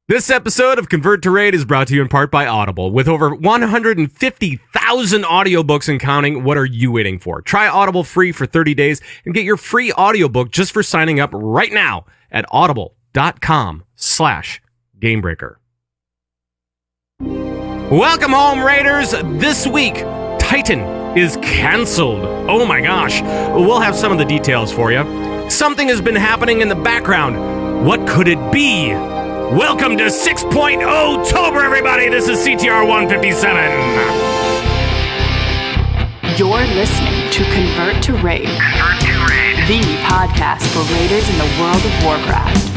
This episode of Convert to Raid is brought to you in part by Audible. With over 150,000 audiobooks and counting, what are you waiting for? Try Audible free for 30 days and get your free audiobook just for signing up right now at audible.com/gamebreaker. Welcome home, Raiders. This week, Titan is canceled. Oh my gosh. We'll have some of the details for you. Something has been happening in the background. What could it be? Welcome to 6.0-TOBER, everybody. This is CTR 157. You're listening to Convert to Raid, the podcast for raiders in the World of Warcraft.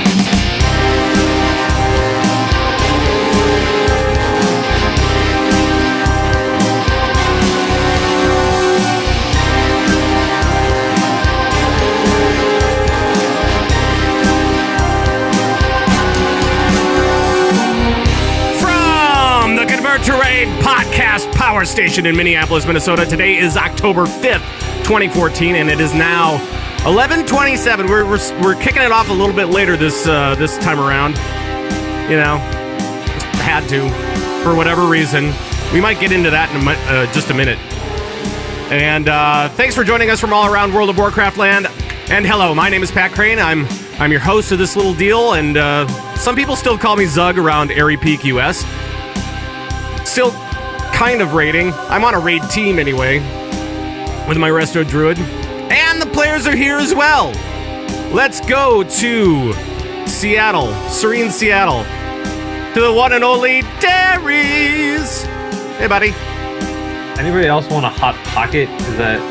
Convert to Raid podcast power station in Minneapolis, Minnesota. Today is October 5th, 2014, and it is now 11:27. We're kicking it off a little bit later this time around. You know, had to for whatever reason. We might get into that in just a minute. And thanks for joining us from all around World of Warcraft land. And hello, my name is Pat Crane. I'm your host of this little deal, and some people still call me Zug around Airy Peak, US. Still kind of raiding. I'm on a raid team anyway, with my Resto Druid. And the players are here as well. Let's go to Seattle, serene Seattle, to the one and only Darius. Hey, buddy. Anybody else want a Hot Pocket? Is that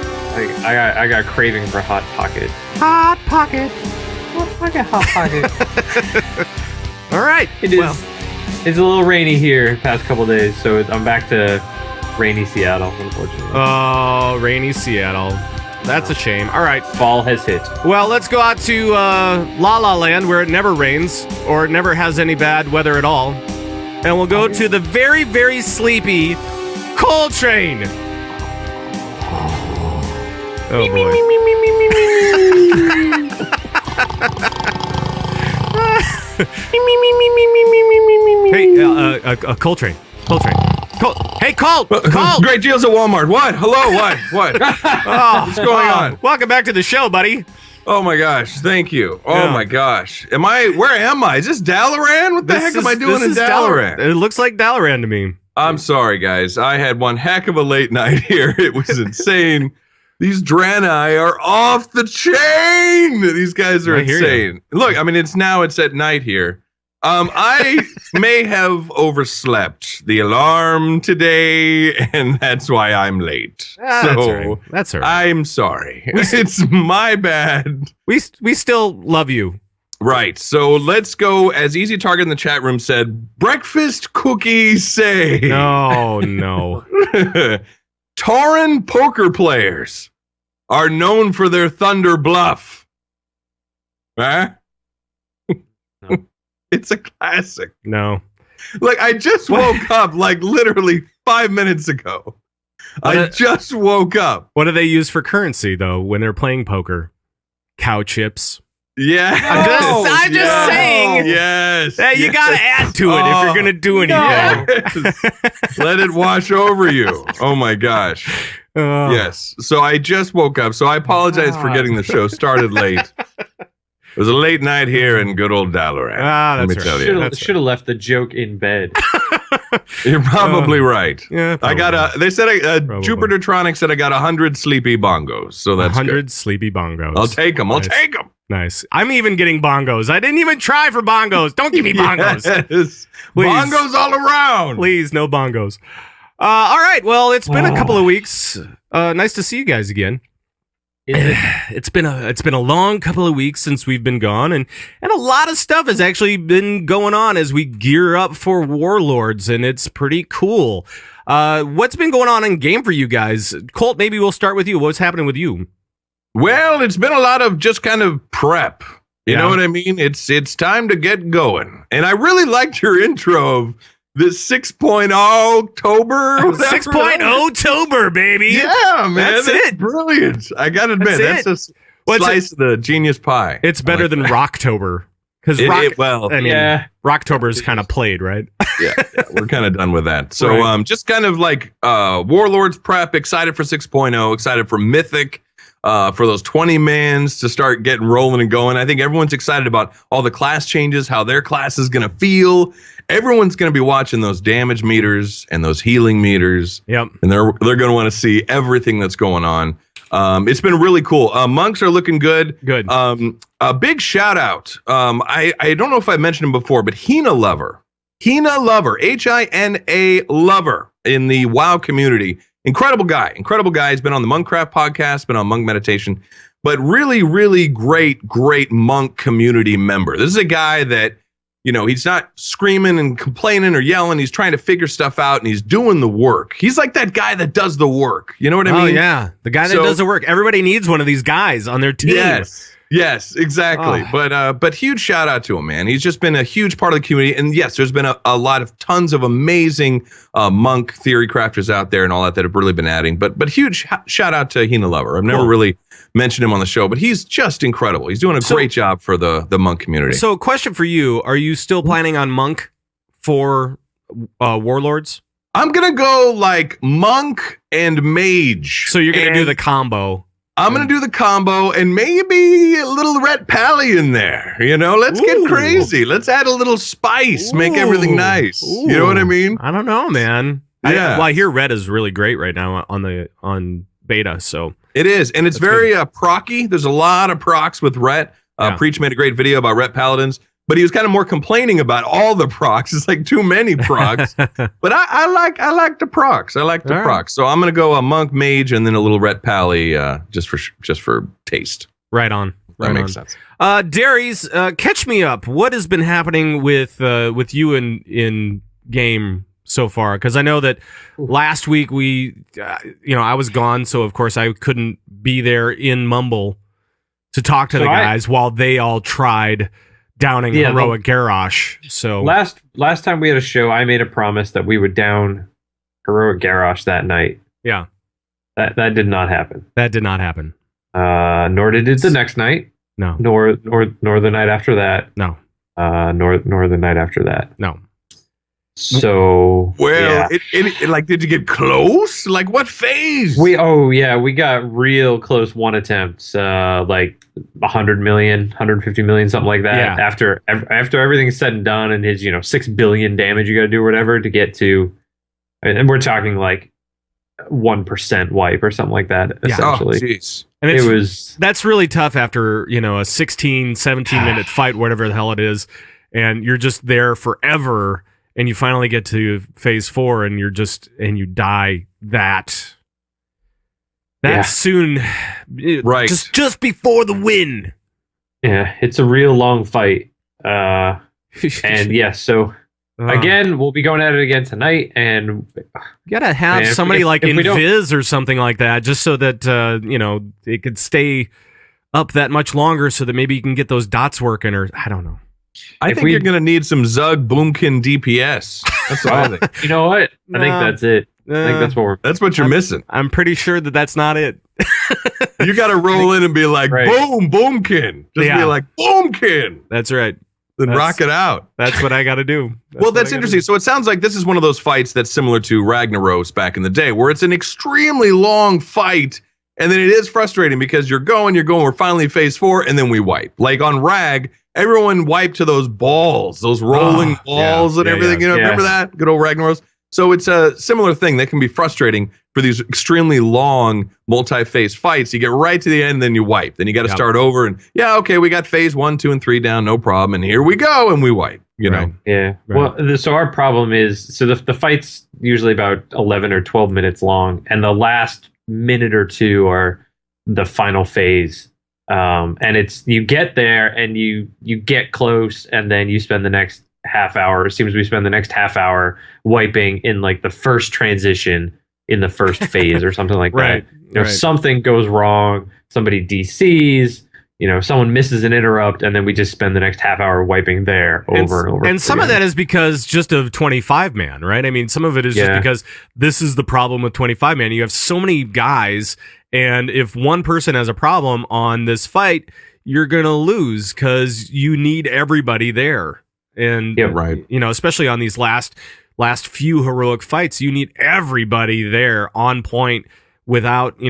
I got craving for Hot Pocket. Hot Pocket. I got Hot Pocket. All right. It is. Well, it's a little rainy here past couple days, so I'm back to rainy Seattle, unfortunately. Oh, rainy Seattle. That's a shame. All right. Fall has hit. Well, let's go out to La La Land, where it never rains, or it never has any bad weather at all. And we'll go to the very, very sleepy Coltrane. Oh, boy. Hey, Coltrane. Hey, Colt! Great deals at Walmart. What? Hello? What? What's going on? Welcome back to the show, buddy. Oh my gosh! Thank you. Oh my gosh! Where am I? Is this Dalaran? What the heck am I doing in Dalaran? It looks like Dalaran to me. I'm sorry, guys. I had one heck of a late night here. It was insane. These Draenei are off the chain. These guys are insane. Look, I mean, it's at night here. I may have overslept the alarm today, and that's why I'm late. That's all right. That's all right. I'm sorry. It's my bad. We still love you. Right. So let's go. As Easy Target in the chat room said, breakfast cookies say. Oh, no. Tauren poker players are known for their thunder bluff. Huh? No. It's a classic. No. Like, I just woke up, like, literally 5 minutes ago. I just woke up. What do they use for currency, though, when they're playing poker? Cow chips. Yeah. I'm just saying. Yes. Hey, you got to add to it if you're going to do anything. Yes. Let it wash over you. Oh, my gosh. Yes. So I just woke up. So I apologize for getting the show started late. It was a late night here in good old Dalaran. Let me tell you. Should have left the joke in bed. You're probably right. Yeah, probably. They said Jupitertronic said I got 100 sleepy bongos. So that's 100 sleepy bongos. I'll take them. Nice. I'll take them. Nice. I'm even getting bongos. I didn't even try for bongos. Don't give me bongos. Yes. Bongos all around. Please, no bongos. All right. Well, it's been a couple of weeks. Nice to see you guys again. It's been a long couple of weeks since we've been gone, and a lot of stuff has actually been going on as we gear up for Warlords, and it's pretty cool. What's been going on in game for you guys? Colt, maybe we'll start with you. What's happening with you? Well, it's been a lot of just kind of prep. You know what I mean? It's time to get going. And I really liked your intro of this 6.0-TOBER. 6.0-TOBER, baby. Yeah, man. That's it. Brilliant. I got to admit, that's a slice of the genius pie. It's better than Rocktober. Because Rocktober is kind of played, right? yeah, we're kind of done with that. So just kind of like Warlords prep, excited for 6.0, excited for Mythic, for those 20-mans to start getting rolling and going. I think everyone's excited about all the class changes, how their class is going to feel. Everyone's going to be watching those damage meters and those healing meters. Yep. And they're going to want to see everything that's going on. It's been really cool. Monks are looking good. Good. A big shout out. I don't know if I mentioned him before, but Hina Lover, Hina Lover in the WoW community. Incredible guy. He's been on the Monkcraft podcast, been on Monk Meditation, but really, really great monk community member. This is a guy that, he's not screaming and complaining or yelling. He's trying to figure stuff out, and he's doing the work. He's like that guy that does the work. You know what I mean? Oh, yeah. The guy that does the work. Everybody needs one of these guys on their team. Yes, exactly. But huge shout out to him, man. He's just been a huge part of the community. And yes, there's been a lot of tons of amazing monk theory crafters out there and all that have really been adding. But huge shout out to Hina Lover. I've never really mentioned him on the show, but he's just incredible. He's doing a great job for the monk community. So question for you, are you still planning on monk for Warlords? I'm going to go like monk and mage. So you're going to do the combo. I'm going to do the combo and maybe a little Ret Pally in there. Let's get crazy. Let's add a little spice, make everything nice. You know what I mean? I don't know, man. Yeah. I hear Ret is really great right now on beta, so. It is, and it's very procky. There's a lot of procs with Ret. Preach made a great video about Ret Paladins, but he was kind of more complaining about all the procs. It's like too many procs. But I like the procs. I like the procs. So I'm gonna go a monk mage and then a little Ret Pally just for taste. Right on. That makes sense. Darius, catch me up. What has been happening with you in game so far? Because I know that last week I was gone, so of course I couldn't be there in Mumble to talk to the guys while they all tried downing Heroic Garrosh. So last time we had a show, I made a promise that we would down Heroic Garrosh that night. Yeah. That did not happen. That did not happen. Nor did it the next night. No. Nor the night after that. No. Nor the night after that. No. So did you get close? Like what phase? We got real close one attempts, like 100 million, 150 million, something like that. Yeah. After everything's said and done, and his 6 billion damage you got to do or whatever to get to, and we're talking like 1% wipe or something like that. Essentially, oh, jeez. And that's really tough after a 16, 17 minute fight, whatever the hell it is, and you're just there forever. And you finally get to phase 4, and you die that soon, right? Just before the win. Yeah, it's a real long fight, and so again, we'll be going at it again tonight, and you gotta have somebody like Invis or something like that, just so that it could stay up that much longer, so that maybe you can get those dots working, or I don't know. I think you're going to need some Zug Boomkin DPS. That's what I think. You know what? I think that's it. I think that's what you're missing. I'm pretty sure that's not it. You got to roll in and be like, boom, Boomkin. Just be like, Boomkin. That's right. Then rock it out. That's what I got to do. That's interesting. So it sounds like this is one of those fights that's similar to Ragnaros back in the day, where it's an extremely long fight. And then it is frustrating because you're going, we're finally phase 4, and then we wipe. Like on Rag, everyone wiped to those balls, those rolling balls and everything. Remember that? Good old Ragnaros. So it's a similar thing that can be frustrating for these extremely long multi-phase fights. You get right to the end, then you wipe. Then you got to start over. And we got phase 1, 2, and 3 down, no problem. And here we go, and we wipe. know. Yeah. Right. Well, so our problem is the fight's usually about 11 or 12 minutes long, and the last minute or two are the final phase. And it's you get there and you get close, and then you spend the next half hour. It seems we spend the next half hour wiping in like the first transition in the first phase or something like right. that. Something goes wrong, somebody DCs, someone misses an interrupt, and then we just spend the next half hour wiping there over and over. And some of that is because just of 25-man, right? I mean, some of it is just because this is the problem with 25-man. You have so many guys, and if one person has a problem on this fight, you're going to lose because you need everybody there. And, especially on these last few heroic fights, you need everybody there on point without,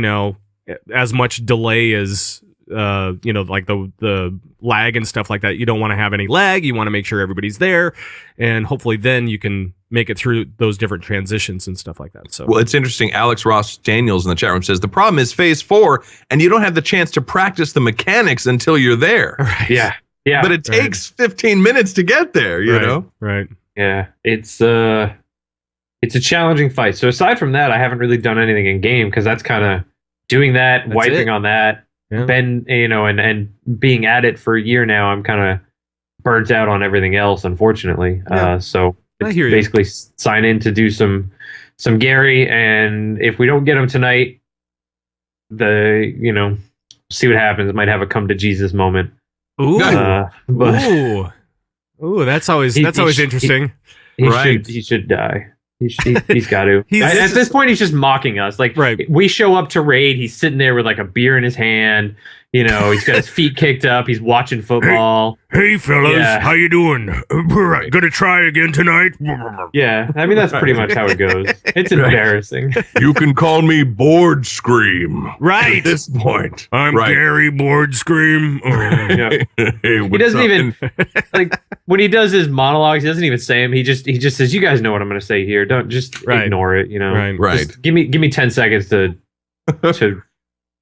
as much delay as, like the lag and stuff like that. You don't want to have any lag. You want to make sure everybody's there. And hopefully then you can make it through those different transitions and stuff like that. So, well, it's interesting. Alex Ross Daniels in the chat room says the problem is phase 4, and you don't have the chance to practice the mechanics until you're there. Right. Yeah. But it takes 15 minutes to get there, you know? Right. Yeah. It's a challenging fight. So aside from that, I haven't really done anything in game because that's kind of doing that, wiping on that. Yeah. Been, and being at it for a year now, I'm kind of burnt out on everything else, unfortunately. Yeah. So I hear you. Basically sign in to do some Gary, and if we don't get him tonight, see what happens. Might have a come to Jesus moment. Ooh, ooh, that's always interesting. He should die. He's got to. At this point, he's just mocking us. Like, we show up to raid, he's sitting there with like a beer in his hand. He's got his feet kicked up. He's watching football. Hey fellas, how you doing? Gonna try again tonight? Yeah, I mean that's pretty much how it goes. It's embarrassing. You can call me Board Scream. Right at this point, I'm Gary Board Scream. Hey, he doesn't even like when he does his monologues. He doesn't even say them. He just says, "You guys know what I'm going to say here. Don't just ignore it." Right. Just give me 10 seconds to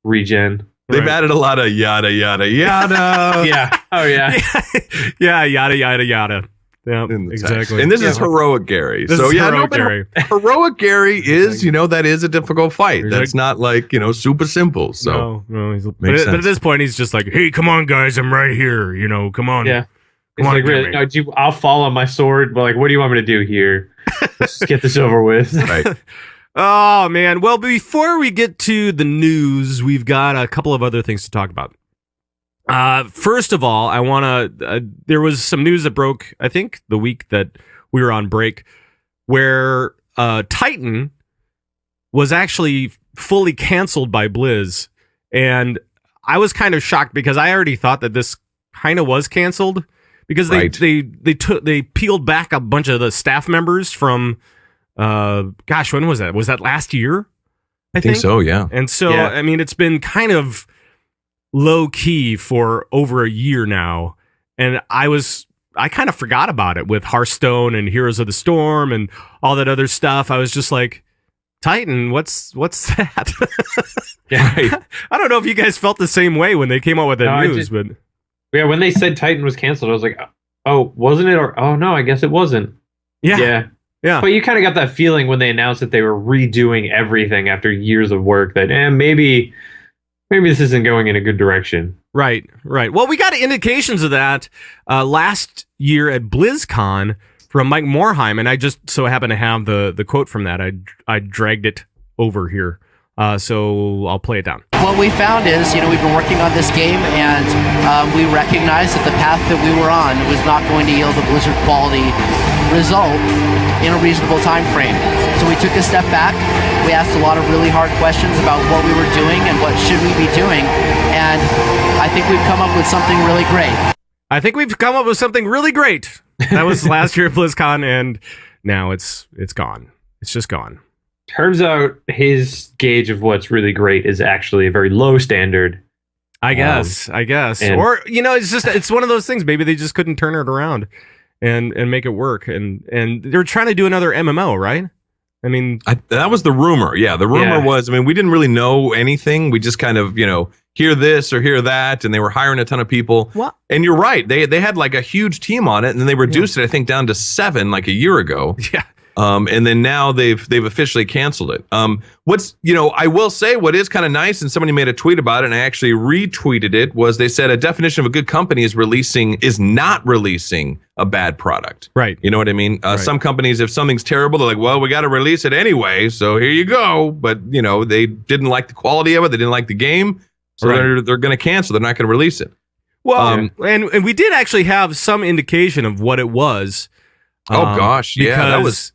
regen. They've added a lot of yada yada yada. Yeah. Oh yeah. Yeah. Yada yada yada. Yeah. Exactly. And this is heroic Gary. Gary. Heroic Gary is, that is a difficult fight. That's not like super simple. So no. But at this point, he's just like, "Hey, come on, guys, I'm right here. Come on." Yeah. Come on, like, really, I'll fall on my sword, but like, what do you want me to do here? Let's just get this over with. Right. Oh, man. Well, before we get to the news, we've got a couple of other things to talk about. First of all, I want to... there was some news that broke, I think, the week that we were on break, where Titan was actually fully canceled by Blizz. And I was kind of shocked because I already thought that this kind of was canceled because they peeled back a bunch of the staff members from... when was that? Was that last year? I think so, yeah. And so, I mean, it's been kind of low key for over a year now. And I kind of forgot about it with Hearthstone and Heroes of the Storm and all that other stuff. I was just like, Titan, what's that? I don't know if you guys felt the same way when they came out with that news, but when they said Titan was canceled, I was like, oh, wasn't it? Or, oh no, I guess it wasn't. Yeah. But you kind of got that feeling when they announced that they were redoing everything after years of work that maybe this isn't going in a good direction. Right. Well, we got indications of that last year at BlizzCon from Mike Morheim, and I just so happen to have the quote from that. I dragged it over here. So I'll play it down. What we found is, we've been working on this game, and we recognized that the path that we were on was not going to yield a Blizzard quality result in a reasonable time frame. So we took a step back. We asked a lot of really hard questions about what we were doing and what should we be doing. And I think we've come up with something really great. That was last year at BlizzCon, and now it's gone. It's just gone. Turns out his gauge of what's really great is actually a very low standard. I guess. Or, it's one of those things. Maybe they just couldn't turn it around and make it work. And they were trying to do another MMO, right? I mean, that was the rumor. Yeah, the rumor was, we didn't really know anything. We just kind of, hear this or hear that, and they were hiring a ton of people. What? And you're right. They had like a huge team on it, and then they reduced it, I think, down to 7 like a year ago. Yeah. And then now they've officially canceled it. I will say what is kind of nice, and somebody made a tweet about it, and I actually retweeted it, was they said a definition of a good company is not releasing a bad product. Right. You know what I mean? Right. Some companies, if something's terrible, they're like, well, we got to release it anyway, so here you go. But, they didn't like the quality of it. They didn't like the game. So they're going to cancel. They're not going to release it. Well, and we did actually have some indication of what it was. Oh, gosh. Yeah, that was...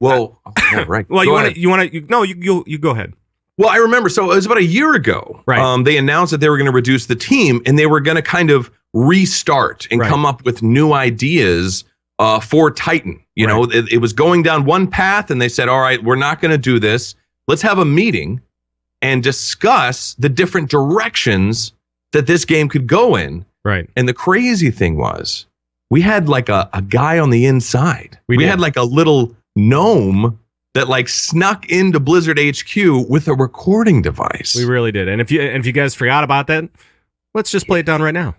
Well, right. Well, you want to? No, you go ahead. Well, I remember. So it was about a year ago. Right. They announced that they were going to reduce the team and they were going to kind of restart and come up with new ideas for Titan. You know, it was going down one path and they said, all right, we're not going to do this. Let's have a meeting and discuss the different directions that this game could go in. Right. And the crazy thing was we had like a guy on the inside. We had like a little gnome that like snuck into Blizzard HQ with a recording device. We really did. And if you guys forgot about that, let's just play it down right now.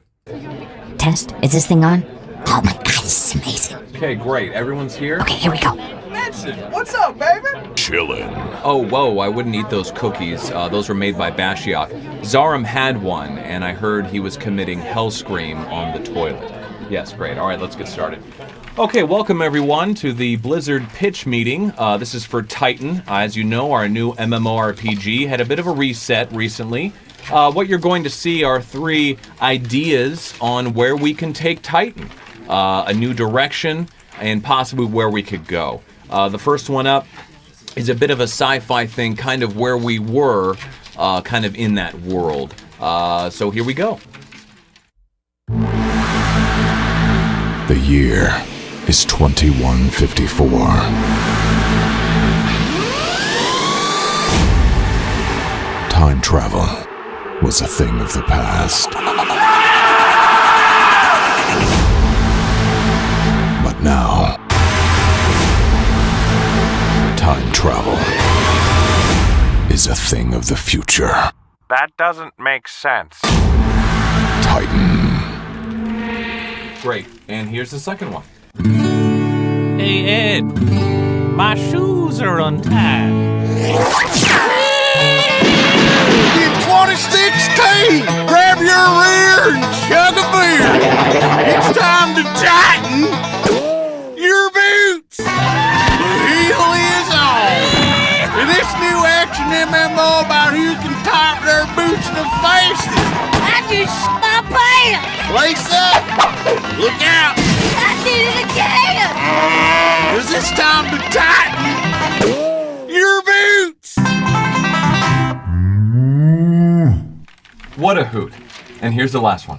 Test, is this thing on? Oh my god, this is amazing. Okay, great. Everyone's here? Okay, here we go. Benson, what's up, baby? Chillin'. Oh, whoa, I wouldn't eat those cookies. Those were made by Bashiok. Zarum had one, and I heard he was committing Hellscream on the toilet. Yes, great. All right, let's get started. Okay, welcome everyone to the Blizzard pitch meeting. This is for Titan. As you know, our new MMORPG had a bit of a reset recently. What you're going to see are 3 ideas on where we can take Titan. A new direction, and possibly where we could go. The first one up is a bit of a sci-fi thing, kind of where we were, kind of in that world. So here we go. The year is 2154. Time travel was a thing of the past. But now, time travel is a thing of the future. That doesn't make sense. Titan. Great, and here's the second one. Hey, Ed, my shoes are untied. In 2016, grab your rear and chug a beer. It's time to tighten your boots. The heel is on. In this new action MMO about who can tie their boots the fastest. I just my pants! Lace up. Look out. I did it again! 'Cause it's time to tighten your boots. What a hoot. And here's the last one.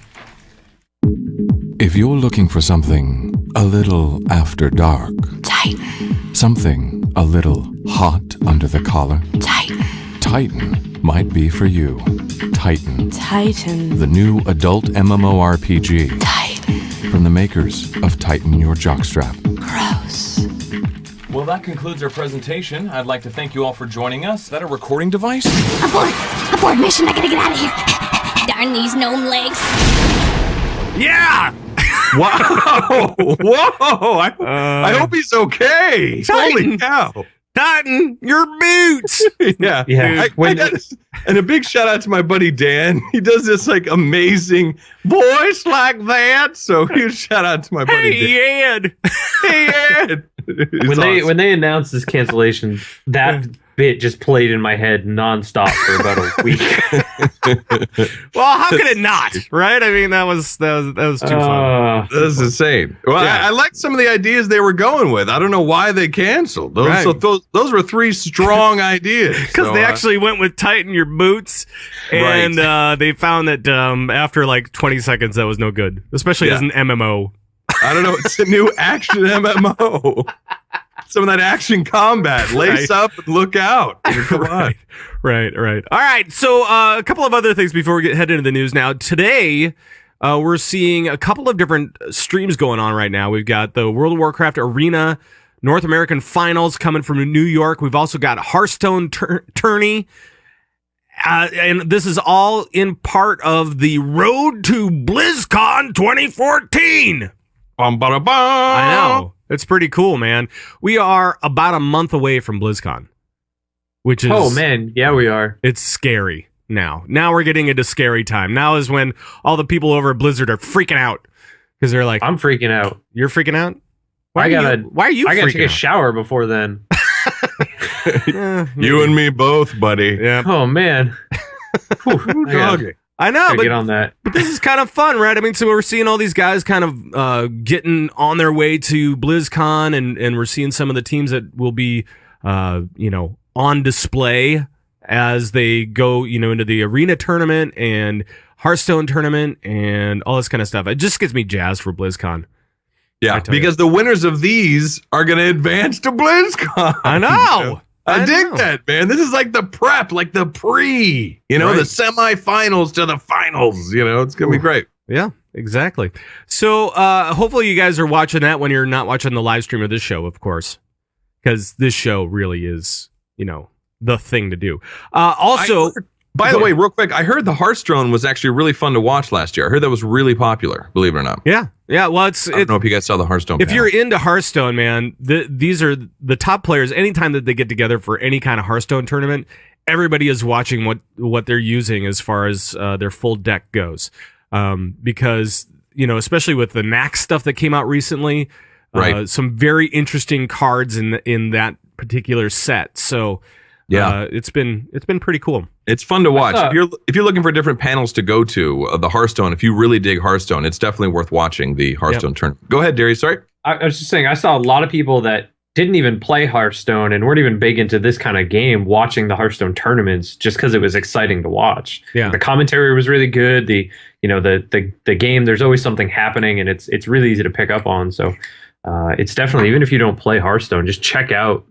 If you're looking for something a little after dark, Titan. something a little hot under the collar, Titan. Titan might be for you. Titan, Titan. the new adult MMORPG Titan. from the makers of Titan Your Jockstrap. Gross. Well, that concludes our presentation. I'd like to thank you all for joining us. Is that a recording device? Abort mission, I gotta get out of here. Darn these gnome legs. Yeah! Wow! Whoa! I hope he's okay. Holy cow! Titan, your boots! Yeah. Yeah. I got this, and a big shout out to my buddy Dan. He does this like amazing voice like that. So huge shout out to my buddy Dan. Ed! Hey Ed! It's awesome. When they announced this cancellation, that bit just played in my head nonstop for about a week. Well, how could it not? Right? I mean, that was too fun. That's insane. Well, Yeah. I liked some of the ideas they were going with. I don't know why they canceled. Those were 3 strong ideas. Because they actually went with tighten your boots, and they found that after like 20 seconds, that was no good, especially as an MMO. I don't know. It's a new action MMO. Some of that action combat. Lace up and look out. I mean, come on. Right. All right. So a couple of other things before we head into the news. Now, today, we're seeing a couple of different streams going on right now. We've got the World of Warcraft Arena North American Finals coming from New York. We've also got Hearthstone tourney. And this is all in part of the road to BlizzCon 2014. Bum, ba, da, bum. I know. It's pretty cool, man. We are about a month away from BlizzCon, which is... Oh, man. Yeah, we are. It's scary now. Now we're getting into scary time. Now is when all the people over at Blizzard are freaking out because they're like... I'm freaking out. You're freaking out? Why are you I gotta freaking take a out? shower before then. You and me both, buddy. Yeah. Oh, man. Doggy. I know, Get on that. But this is kind of fun, right? I mean, so we're seeing all these guys kind of getting on their way to BlizzCon, and we're seeing some of the teams that will be, on display as they go, into the arena tournament and Hearthstone tournament and all this kind of stuff. It just gets me jazzed for BlizzCon. Yeah, because the winners of these are going to advance to BlizzCon. I know. I dig that, man. This is like the prep, like the pre, the semifinals to the finals. It's going to be great. Yeah, exactly. So hopefully you guys are watching that when you're not watching the live stream of this show, of course, because this show really is, the thing to do. Also, by the way, real quick, I heard the Hearthstone was actually really fun to watch last year. I heard that was really popular, believe it or not. Yeah. Well, I don't know if you guys saw the Hearthstone. If you're into Hearthstone, man, these are the top players. Anytime that they get together for any kind of Hearthstone tournament, everybody is watching what they're using as far as their full deck goes. Because, especially with the Nax stuff that came out recently, some very interesting cards in that particular set. So, it's been pretty cool. It's fun to watch. If you're looking for different panels to go to the Hearthstone, if you really dig Hearthstone, it's definitely worth watching the Hearthstone tournament. Go ahead, Darius. Sorry. I was just saying, I saw a lot of people that didn't even play Hearthstone and weren't even big into this kind of game watching the Hearthstone tournaments just because it was exciting to watch. Yeah. The commentary was really good. The game, there's always something happening and it's really easy to pick up on. So it's definitely, even if you don't play Hearthstone, just check out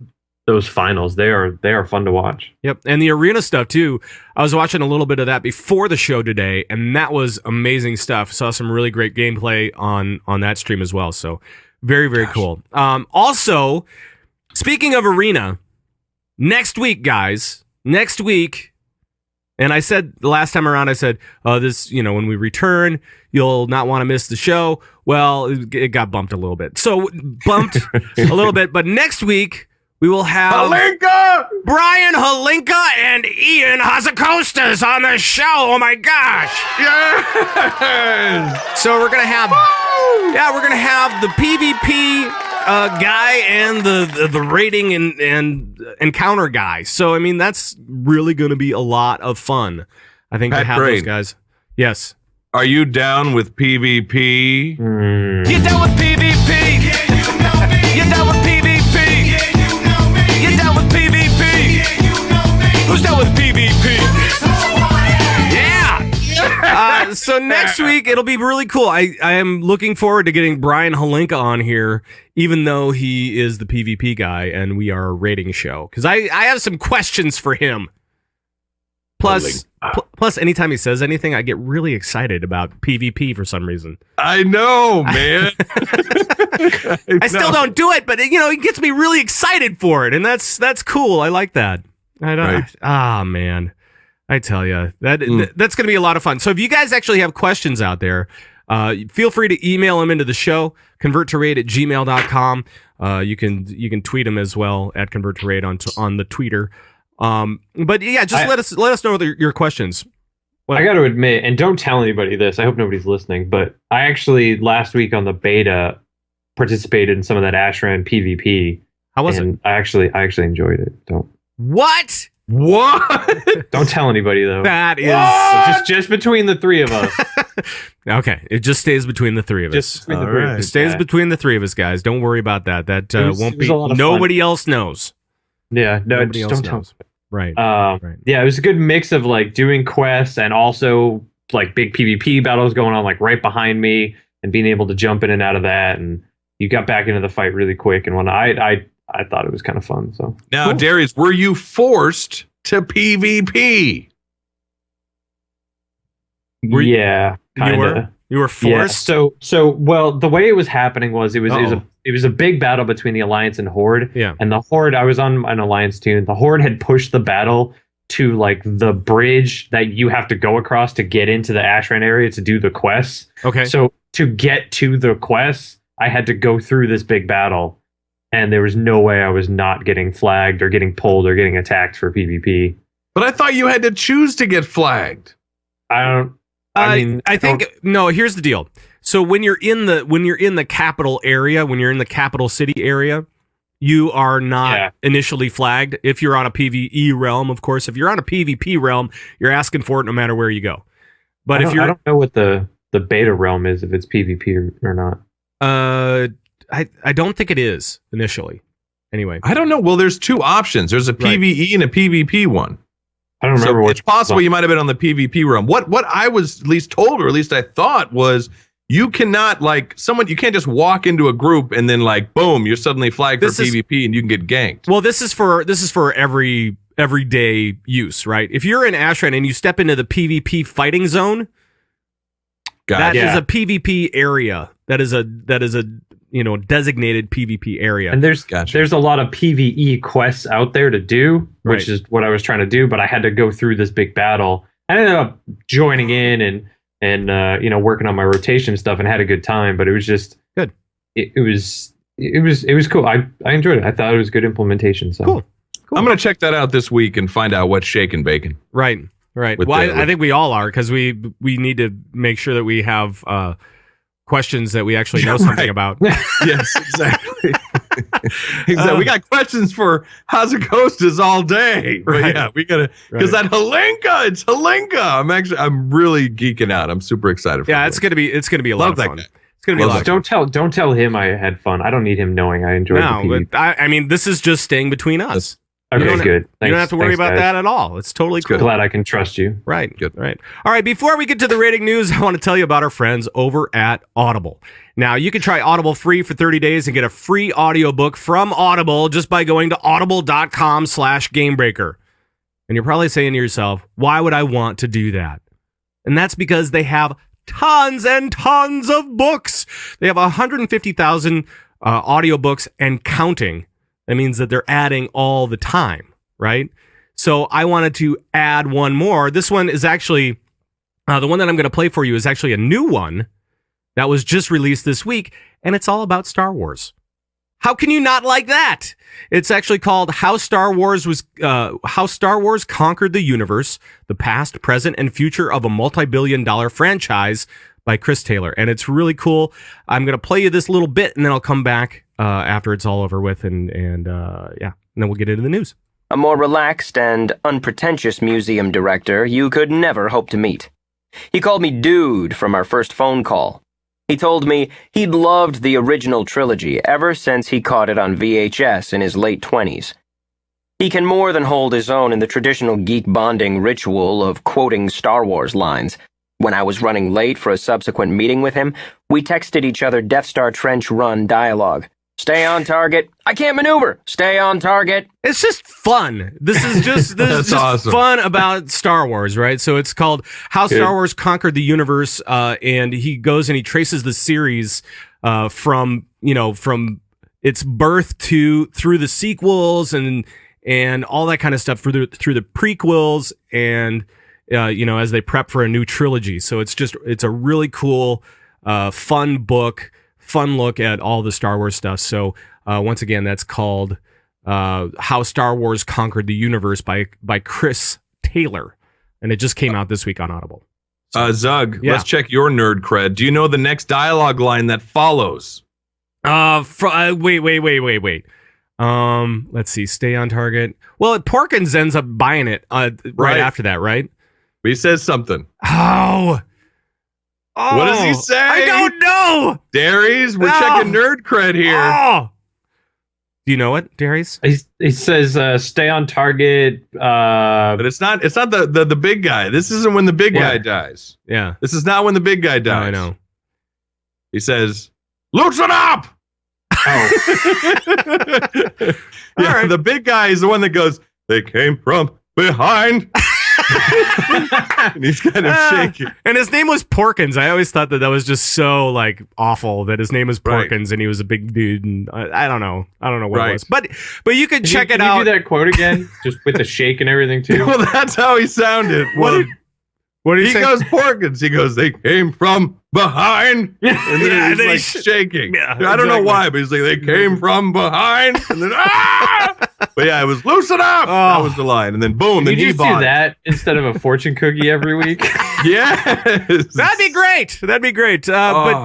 those finals. They are fun to watch. Yep. And the arena stuff too. I was watching a little bit of that before the show today, and that was amazing stuff. Saw some really great gameplay on that stream as well. So very, very cool. Also, speaking of arena, next week, guys, and I said the last time around, I said, this, when we return, you'll not want to miss the show. Well, it got bumped a little bit. So bumped a little bit, but next week, we will have Brian Halinka and Ian Hazakostas on the show. Oh my gosh! Yes! So we're gonna have, we're gonna have the PvP guy and the rating and encounter guy. So I mean, that's really gonna be a lot of fun. I think to have those guys. Yes. Are you down with PvP? You down with PvP? Yeah, you know me. You down with PvP? You down with PvP? Yeah, you know me. Who's down with PvP? Yeah! So next week, it'll be really cool. I am looking forward to getting Brian Halinka on here, even though he is the PvP guy and we are a rating show. Because I have some questions for him. Plus, anytime he says anything, I get really excited about PvP for some reason. I know, man. I still don't do it, but it gets me really excited for it, and that's cool. I like that. Man, I tell you that's going to be a lot of fun. So if you guys actually have questions out there, feel free to email them into the show. converttoraid@gmail.com. You can tweet them as well at converttoraid on the Twitter. But yeah, just let us know your questions. I got to admit, and don't tell anybody this, I hope nobody's listening, but I actually last week on the beta participated in some of that Ashran PvP. How was it? I actually enjoyed it. What? Don't tell anybody though. That is just between the three of us. Okay, it just stays between the three of us. It stays between the three of us, guys. Don't worry about that. That won't be. Nobody else knows. Yeah, no, just don't tell. Right. Yeah, it was a good mix of like doing quests and also like big PvP battles going on like right behind me and being able to jump in and out of that, and you got back into the fight really quick. And when I thought it was kind of fun. So now, cool. Darius, were you forced to PvP? Yeah, kind of. You were forced. Yeah. So well, the way it was happening was it was a big battle between the Alliance and Horde. Yeah. And the Horde, I was on an Alliance team. The Horde had pushed the battle to like the bridge that you have to go across to get into the Ashran area to do the quests. Okay. So to get to the quests, I had to go through this big battle, and there was no way I was not getting flagged or getting pulled or getting attacked for PvP. But I thought you had to choose to get flagged. I think no. Here's the deal. So when you're in the capital area, when you're in the capital city area, you are not initially flagged. If you're on a PvE realm, of course. If you're on a PvP realm, you're asking for it no matter where you go. But I don't know what the beta realm is, if it's PvP or not. I don't think it is initially. Anyway, I don't know. Well, there's two options. There's a PvE and a PvP one. I don't remember So what it's possible you might have been on the PvP run. What I was at least told, or at least I thought, was you cannot you can't just walk into a group and then boom, you're suddenly flagged for PvP and you can get ganked. Well, this is for everyday use, right? If you're in Ashran and you step into the PvP fighting zone, that is a PvP area. That is a designated PvP area. And there's a lot of PvE quests out there to do, which is what I was trying to do, but I had to go through this big battle. I ended up joining in and working on my rotation stuff and had a good time, but it was just good. It was cool. I enjoyed it. I thought it was good implementation. So cool. I'm gonna check that out this week and find out what's shaking bacon. Right. Well, I think we all are, because we need to make sure that we have questions that we actually know something about. Yes, exactly. Exactly. We got questions for Hazaghostas all day. But yeah, we gotta, because that Halinka, it's Halinka. I'm really geeking out. I'm super excited for it. It's gonna be a lot of fun. Guy. It's gonna be a lot of fun. Don't tell him I had fun. I don't need him knowing I enjoyed the PvP. But I mean, this is just staying between us. Okay, good. You don't have to worry about that at all. It's totally cool. Glad I can trust you. Right. Good. Right. All right. Before we get to the rating news, I want to tell you about our friends over at Audible. Now, you can try Audible free for 30 days and get a free audiobook from Audible just by going to audible.com/gamebreaker. And you're probably saying to yourself, why would I want to do that? And that's because they have tons and tons of books. They have 150,000 audiobooks and counting. That means that they're adding all the time, right? So I wanted to add one more. This one is actually, the one that I'm going to play for you is actually a new one that was just released this week, and it's all about Star Wars. How can you not like that? It's actually called How Star Wars Conquered the Universe, the Past, Present, and Future of a Multi-Billion-Dollar Franchise by Chris Taylor. And it's really cool. I'm going to play you this little bit, and then I'll come back after it's all over with, and then we'll get into the news. A more relaxed and unpretentious museum director you could never hope to meet. He called me dude from our first phone call. He told me he'd loved the original trilogy ever since he caught it on VHS in his late 20s. He can more than hold his own in the traditional geek bonding ritual of quoting Star Wars lines. When I was running late for a subsequent meeting with him, we texted each other Death Star Trench Run dialogue. Stay on target. I can't maneuver. Stay on target. It's just fun. This is just awesome. Fun about Star Wars, right? So it's called How Star Wars Conquered the Universe, and he goes and he traces the series from its birth through the sequels and all that kind of stuff through the prequels and as they prep for a new trilogy. So it's a really cool, fun book. Fun look at all the Star Wars stuff. So once again, that's called How Star Wars Conquered the Universe by Chris Taylor, and it just came out this week on Audible. Zug, let's check your nerd cred. Do you know the next dialogue line that follows? Wait. Let's see. Stay on target. Well, Porkins ends up buying it right after that, right? But he says something. Oh, what does he say? I don't know. Darius, we're checking nerd cred here. Oh. Do you know it, Darius? He says, "Stay on target." But it's not the big guy. This isn't when the big guy dies. Yeah. This is not when the big guy dies. I know. He says, "Loosen up." Oh. Yeah, right. The big guy is the one that goes, "They came from behind." And he's kind of shaky. And his name was Porkins. I always thought that was just so awful that his name was Porkins and he was a big dude. And I don't know what it was. But you could check it out. Can you do that quote again, just with the shake and everything too? Well, that's how he sounded. What did he say? He goes Porkins. He goes, "They came from behind." And then he's shaking. Yeah, I don't know why, but he's like, "They came from behind." And then But yeah, it was "loosen up." Oh. That was the line. And then boom, then he bought do that instead of a fortune cookie every week. Yes. That'd be great. But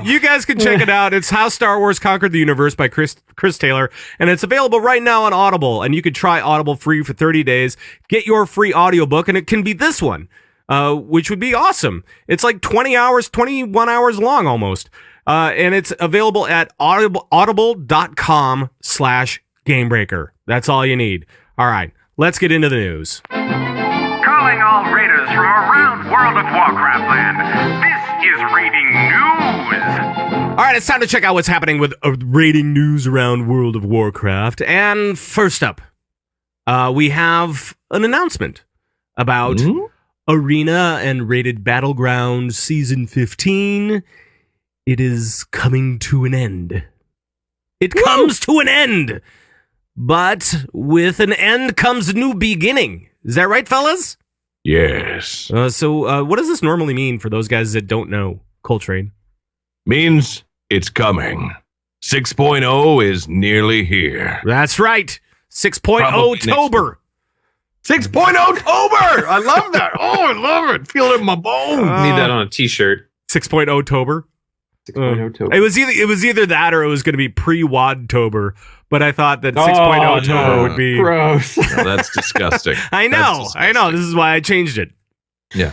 you guys can check it out. It's How Star Wars Conquered the Universe by Chris Taylor, and it's available right now on Audible. And you can try Audible free for 30 days. Get your free audiobook, and it can be this one. Which would be awesome. It's like 21 hours long almost. And it's available at audible.com/gamebreaker. That's all you need. All right, let's get into the news. Calling from around World of Warcraft land. This is Rating News. All right, it's time to check out what's happening with rating news around World of Warcraft. And first up, we have an announcement about Arena and Rated Battleground Season 15. It is coming to an end. It comes to an end. But with an end comes a new beginning. Is that right, fellas? Yes. So what does this normally mean for those guys that don't know, Coltrane? Means it's coming. 6.0 is nearly here. That's right. 6.0-TOBER. 6.0-TOBER! I love that. Oh, I love it. Feel it in my bones. Need that on a t-shirt. 6.0-TOBER. 6.0-TOBER. It was either that or it was going to be pre-WAD-TOBER. But I thought that 6.0-TOBER would be gross. No, that's disgusting. I know. This is why I changed it. Yeah.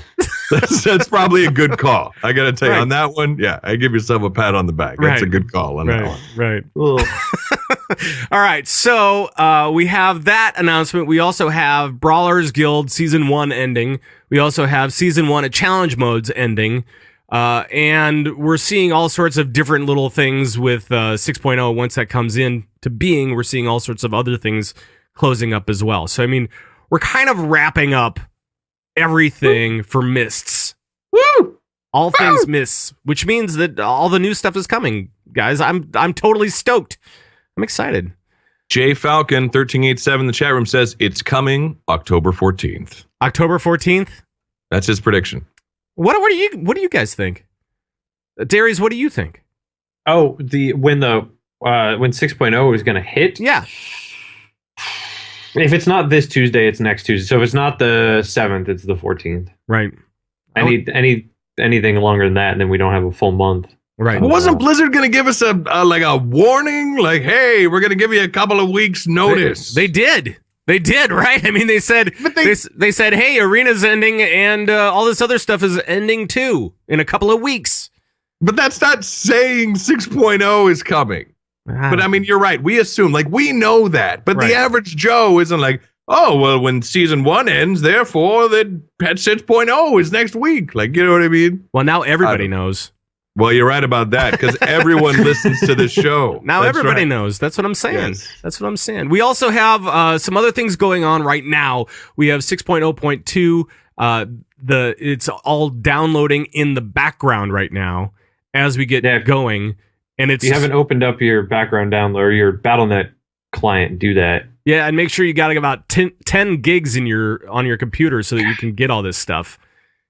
That's probably a good call. I got to tell you, on that one, yeah, I give yourself a pat on the back. That's a good call on that one. Right. All right. So we have that announcement. We also have Brawlers Guild Season 1 ending. We also have Season 1 at Challenge Modes ending. And we're seeing all sorts of different little things with 6.0. Once that comes in to being, we're seeing all sorts of other things closing up as well. So, I mean, we're kind of wrapping up everything for Mists. Woo! All things Mists, which means that all the new stuff is coming, guys. I'm totally stoked. I'm excited. J Falcon 1387 in the chat room says it's coming October 14th. October 14th? That's his prediction. What do you guys think? Darius, what do you think? Oh, when 6.0 is going to hit? Yeah. If it's not this Tuesday, it's next Tuesday. So if it's not the 7th, it's the 14th. Right. I need anything longer than that, and then we don't have a full month. Right. Well, wasn't Blizzard going to give us a warning? Like, hey, we're going to give you a couple of weeks notice. They did. They did, right? I mean, they said, they said, hey, Arena's ending and all this other stuff is ending too in a couple of weeks. But that's not saying 6.0 is coming. But I mean, you're right. We assume, we know that. But the average Joe isn't like, oh, well, when Season 1 ends, therefore, the Pet 6.0 is next week. You know what I mean? Well, now everybody knows. Well, you're right about that because everyone listens to this show. Now everybody knows. That's what I'm saying. Yes. That's what I'm saying. We also have some other things going on right now. We have 6.0.2. It's all downloading in the background right now as we get going. And it's if you haven't opened up your background download or your BattleNet client, do that. Yeah, and make sure you got about 10 gigs on your computer so that you can get all this stuff.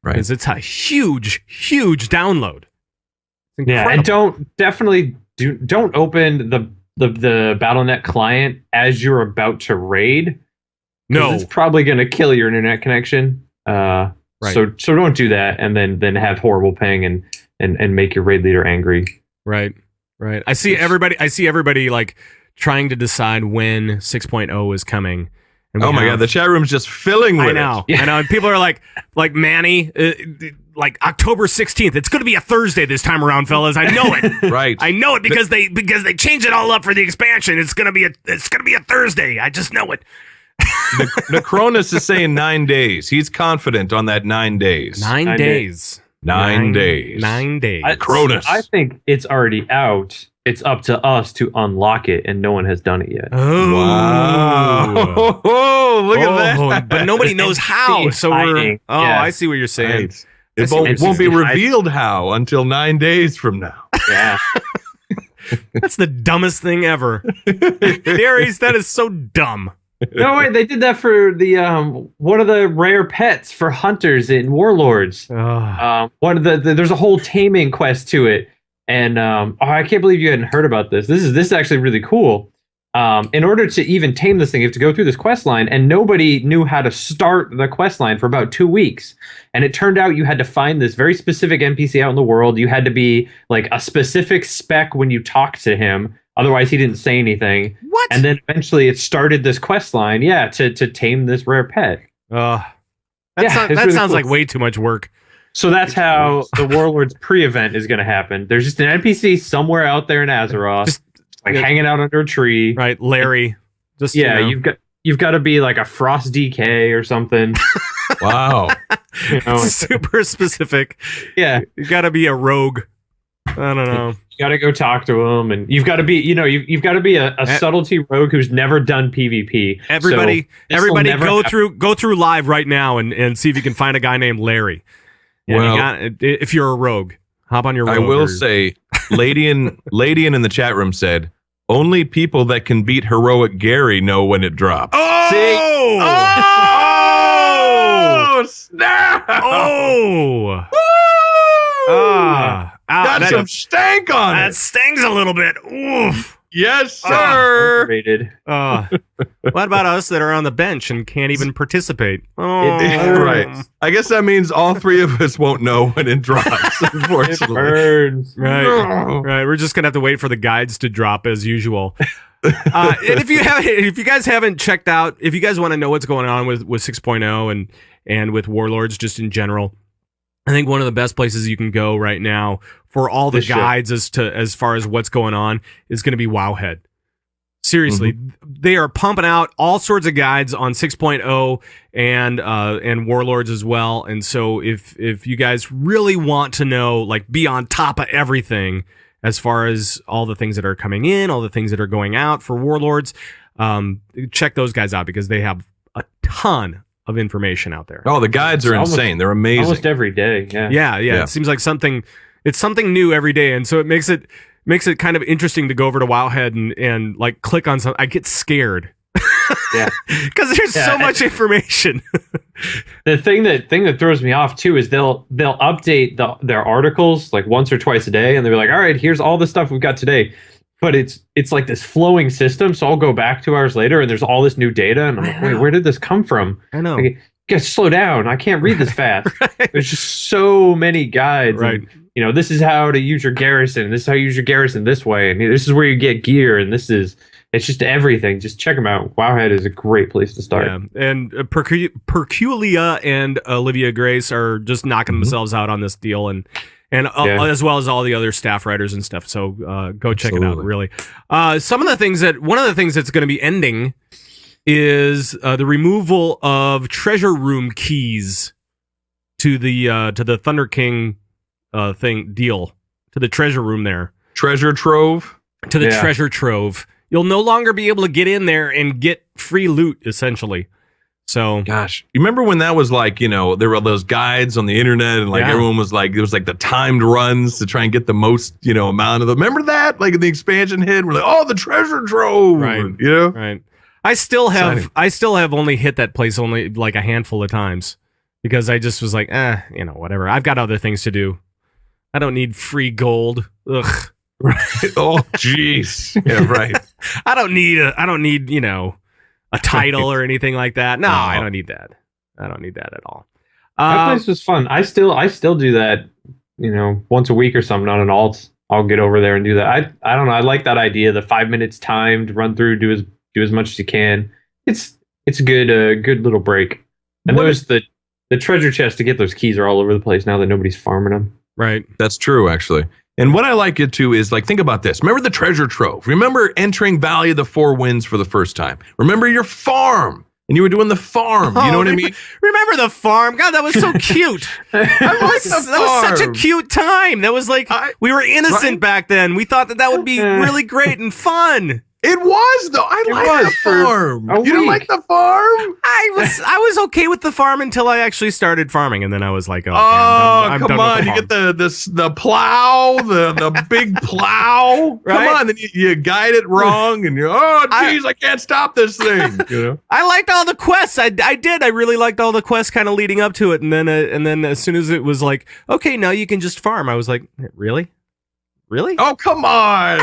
Right. Because it's a huge, huge download. Yeah, and don't open the BattleNet client as you're about to raid. No, it's probably going to kill your internet connection. Right. So don't do that, and then have horrible ping and make your raid leader angry. Right. I see everybody trying to decide when 6.0 is coming. And oh my God, the chat room's just filling with it. I know. And people are like Manny, October 16th. It's going to be a Thursday this time around, fellas. I know it. Right. I know it because they changed it all up for the expansion. It's going to be a Thursday. I just know it. The Cronus is saying 9 days. He's confident on that 9 days. 9 days. 9 days. 9 days. Cronus. I think it's already out. It's up to us to unlock it, and no one has done it yet. Oh, wow. Oh, look at that. But nobody knows how. So we're. Oh, yeah. I see what you're saying. Right. It won't be revealed how until 9 days from now. Yeah. That's the dumbest thing ever. Darius, that is so dumb. No, wait, they did that for the one of the rare pets for hunters in Warlords. One of there's a whole taming quest to it. And I can't believe you hadn't heard about this. This is actually really cool. In order to even tame this thing, you have to go through this quest line, and nobody knew how to start the quest line for about 2 weeks. And it turned out you had to find this very specific NPC out in the world. You had to be a specific spec when you talked to him. Otherwise, he didn't say anything. What? And then eventually it started this quest line, to tame this rare pet. That sounds cool. Like way too much work. So that's how the Warlords pre-event is going to happen. There's just an NPC somewhere out there in Azeroth, just hanging out under a tree. Right, Larry. You've got to be like a Frost DK or something. Wow. Super specific. Yeah. You got to be a rogue. I don't know. You got to go talk to him, and you've got to be, you've got to be a subtlety rogue who's never done PvP. Everybody go happen. through live right now and see if you can find a guy named Larry. Well, if you're a rogue, hop on your rogue. I will say, Ladian in the chat room said, only people that can beat heroic Gary know when it drops. Oh! See? Oh! Snap! Oh! Got some stank on it. That stings a little bit. Oof. Yes, sir. What about us that are on the bench and can't even participate? Oh, right. I guess that means all three of us won't know when it drops. Unfortunately, it burns. Right. Right. We're just gonna have to wait for the guides to drop as usual. And if you guys haven't checked out, if you guys want to know what's going on with 6.0 and with Warlords just in general, I think one of the best places you can go right now for all the guides as far as what's going on is going to be Wowhead. Seriously, they are pumping out all sorts of guides on 6.0 and Warlords as well. And so if you guys really want to know, like, be on top of everything as far as all the things that are coming in, all the things that are going out for Warlords, check those guys out because they have a ton of information out there. Oh, the guides are insane. They're amazing. Almost every day. Yeah. It seems like something new every day. And so it makes it kind of interesting to go over to Wowhead and like click on something. I get scared. Yeah. Because there's so much information. The thing that throws me off too is they'll update their articles like once or twice a day, and they'll be like, all right, here's all the stuff we've got today. But it's like this flowing system, so I'll go back 2 hours later and there's all this new data, and I'm like, wait, where did this come from? I know. Like, you guys slow down. I can't read this fast. Right. There's just so many guides. Right. And, this is how to use your garrison. This is how you use your garrison this way. And this is where you get gear. And it's just everything. Just check them out. Wowhead is a great place to start. Yeah. And Perculia and Olivia Grace are just knocking themselves out on this deal, and as well as all the other staff writers and stuff. So go check it out. Really, one of the things that's going to be ending is the removal of treasure room keys to the Thunder King deal, to the treasure room there. Treasure trove? To the treasure trove. You'll no longer be able to get in there and get free loot, essentially. So, gosh, you remember when that was like, there were those guides on the internet, and like everyone was like, there was like the timed runs to try and get the most, amount of them. Remember that? Like the expansion hit, we're like, oh, the treasure trove, right? Right. I still have only hit that place only like a handful of times because I just was like, whatever. I've got other things to do. I don't need free gold. Ugh. Right. Oh, jeez. Yeah, right. I don't need a title or anything like that. No, I don't need that. I don't need that at all. That place was fun. I still do that, once a week or something on an alt. I'll get over there and do that. I don't know. I like that idea. The 5 minutes timed, run through, do as much as you can. It's a good little break. And there's the treasure chest to get those keys are all over the place now that nobody's farming them. Right. That's true, actually. And what I like it too is, like, think about this. Remember the treasure trove. Remember entering Valley of the Four Winds for the first time. Remember your farm. And you were doing the farm. You know what I mean? Remember the farm? God, that was so cute. That was such a cute time. That was like, we were innocent back then. We thought that would be really great and fun. It was, though. I like the farm. You didn't like the farm? I was okay with the farm until I actually started farming, and then I was like, oh, I'm come done on. with You get the plow, the big plow. Right? Come on. Then you guide it wrong, and you're, geez, I can't stop this thing. I liked all the quests. I did. I really liked all the quests kind of leading up to it, and then as soon as it was like, okay, now you can just farm, I was like, really? Oh, come on.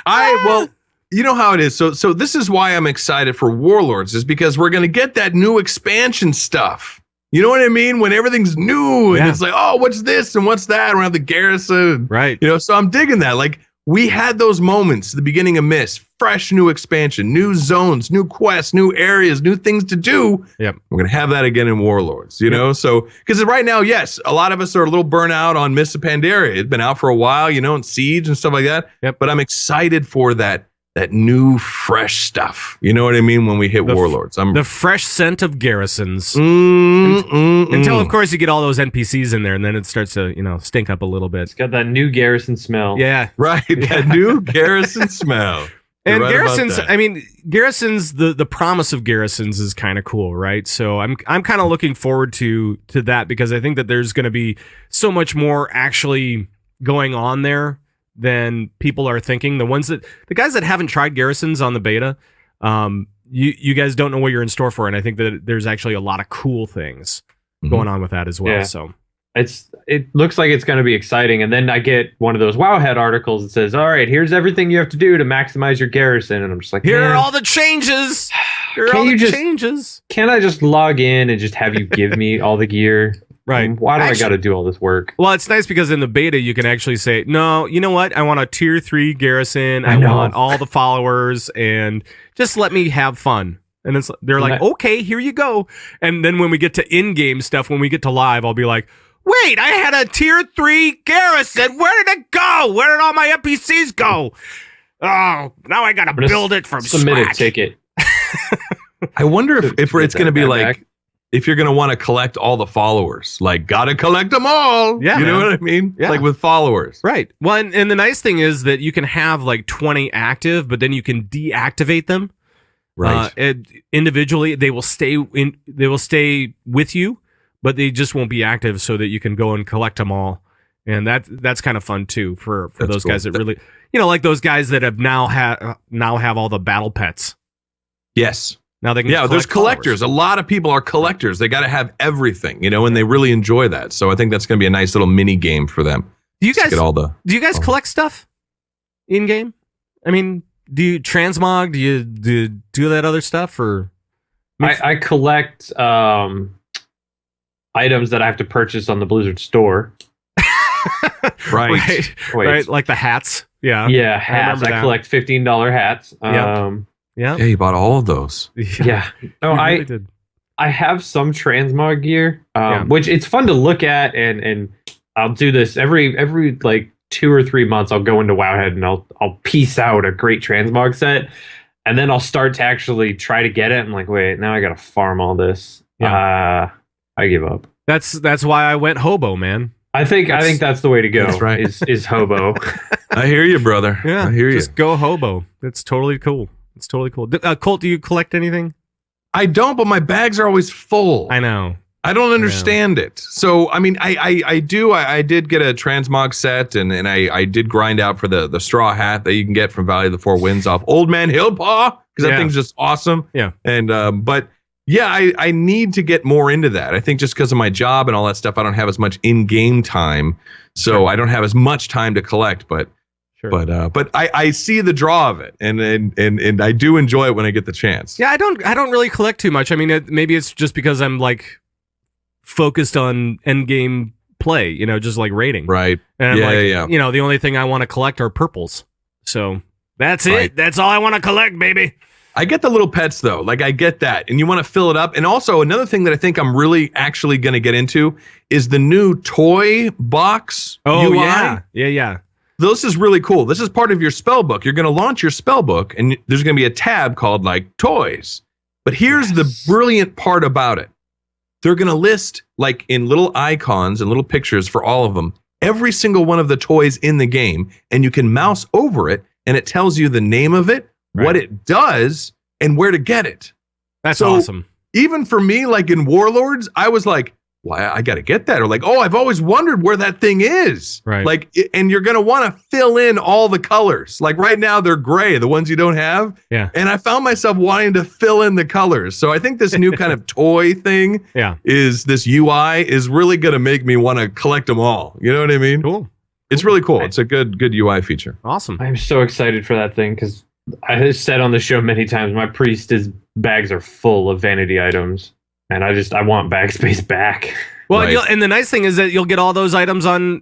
Well, you know how it is. So this is why I'm excited for Warlords, is because we're going to get that new expansion stuff. You know what I mean? When everything's new and it's like, oh, what's this and what's that? We have the Garrison. Right. So I'm digging that. Like, we had those moments at the beginning of Mist, fresh new expansion, new zones, new quests, new areas, new things to do. Yep. We're going to have that again in Warlords, know? So, because right now, yes, a lot of us are a little burnt out on Mist of Pandaria. It's been out for a while, and Siege and stuff like that. Yep. But I'm excited for that that new fresh stuff. You know what I mean? When we hit Warlords, the fresh scent of Garrisons. Until of course you get all those NPCs in there, and then it starts to stink up a little bit. It's got that new Garrison smell. Yeah, right. That new Garrison smell. And right, Garrisons, I mean, Garrisons, the promise of Garrisons is kind of cool, right? So I'm kind of looking forward to that, because I think that there's going to be so much more actually going on there than people are thinking. The guys that haven't tried Garrisons on the beta, you guys don't know what you're in store for, and I think that there's actually a lot of cool things going on with that as well. Yeah. So it looks like it's going to be exciting, and then I get one of those Wowhead articles that says, all right, here's everything you have to do to maximize your Garrison, and I'm just like, here are all the changes. Changes. Can't I just log in and just have you give me all the gear? Right. Why do I got to do all this work? Well, it's nice because in the beta you can actually say, no, you know what? I want a tier 3 Garrison. I want all the followers, and just let me have fun. And they're like, okay, here you go. And then when we get to in-game stuff, when we get to live, I'll be like, wait, I had a tier 3 Garrison. Where did it go? Where did all my NPCs go? Oh, now I got to build it from scratch. Submit a ticket. I wonder if it's going to be like, if you're going to want to collect all the followers, like, got to collect them all. Yeah, you know what I mean? Yeah. Like with followers. Right. Well, and the nice thing is that you can have like 20 active, but then you can deactivate them. Right. Individually, they will stay with you, but they just won't be active, so that you can go and collect them all. And that's kind of fun too for those guys that really, like those guys that have now have all the battle pets. Yes. Now they can. Yeah, there's collectors. A lot of people are collectors. They got to have everything, and they really enjoy that. So I think that's going to be a nice little mini game for them. Do you guys do you guys collect stuff in game? I mean, do you transmog? Do you do that other stuff, or? I collect items that I have to purchase on the Blizzard store. Right, like the hats. Yeah, hats. I collect $15 hats. Yeah, you bought all of those. Yeah. No, I did. I have some transmog gear, which it's fun to look at, and I'll do this every like 2 or 3 months. I'll go into Wowhead and I'll piece out a great transmog set, and then I'll start to actually try to get it. I'm like, wait, now I got to farm all this. Yeah. I give up. That's why I went hobo, man. I think that's the way to go. That's right. Is hobo. I hear you, brother. Yeah, I hear you. Just go hobo. It's totally cool. It's totally cool. Colt, do you collect anything? I don't, but my bags are always full. I know. I don't understand it. So, I mean, I did get a transmog set, and I did grind out for the straw hat that you can get from Valley of the Four Winds off Old Man Hillpaw, because that thing's just awesome. Yeah. And, but yeah, I need to get more into that. I think just because of my job and all that stuff, I don't have as much in-game time. So I don't have as much time to collect, but I see the draw of it, and I do enjoy it when I get the chance. Yeah, I don't really collect too much. I mean, maybe it's just because I'm like focused on end game play, just like raiding. Right. And I'm the only thing I want to collect are purples. So that's it. Right. That's all I want to collect, baby. I get the little pets though. Like I get that. And you want to fill it up. And also another thing that I think I'm really actually going to get into is the new toy box UI. Yeah. This is really cool. This is part of your spell book. You're going to launch your spell book, and there's going to be a tab called like toys. But here's the brilliant part about it. They're going to list like in little icons and little pictures for all of them, every single one of the toys in the game, and you can mouse over it and it tells you the name of it, what it does, and where to get it. That's awesome. Even for me, like in Warlords, I was like, why I got to get that. Or like, oh, I've always wondered where that thing is. Right. Like, and you're going to want to fill in all the colors. Like right now they're gray, the ones you don't have. Yeah. And I found myself wanting to fill in the colors. So I think this new kind of toy thing is this UI is really going to make me want to collect them all. You know what I mean? Cool. It's really cool. It's a good UI feature. Awesome. I'm so excited for that thing because I have said on the show many times, my priest's bags are full of vanity items. And I want bag space back. Well, and the nice thing is that you'll get all those items on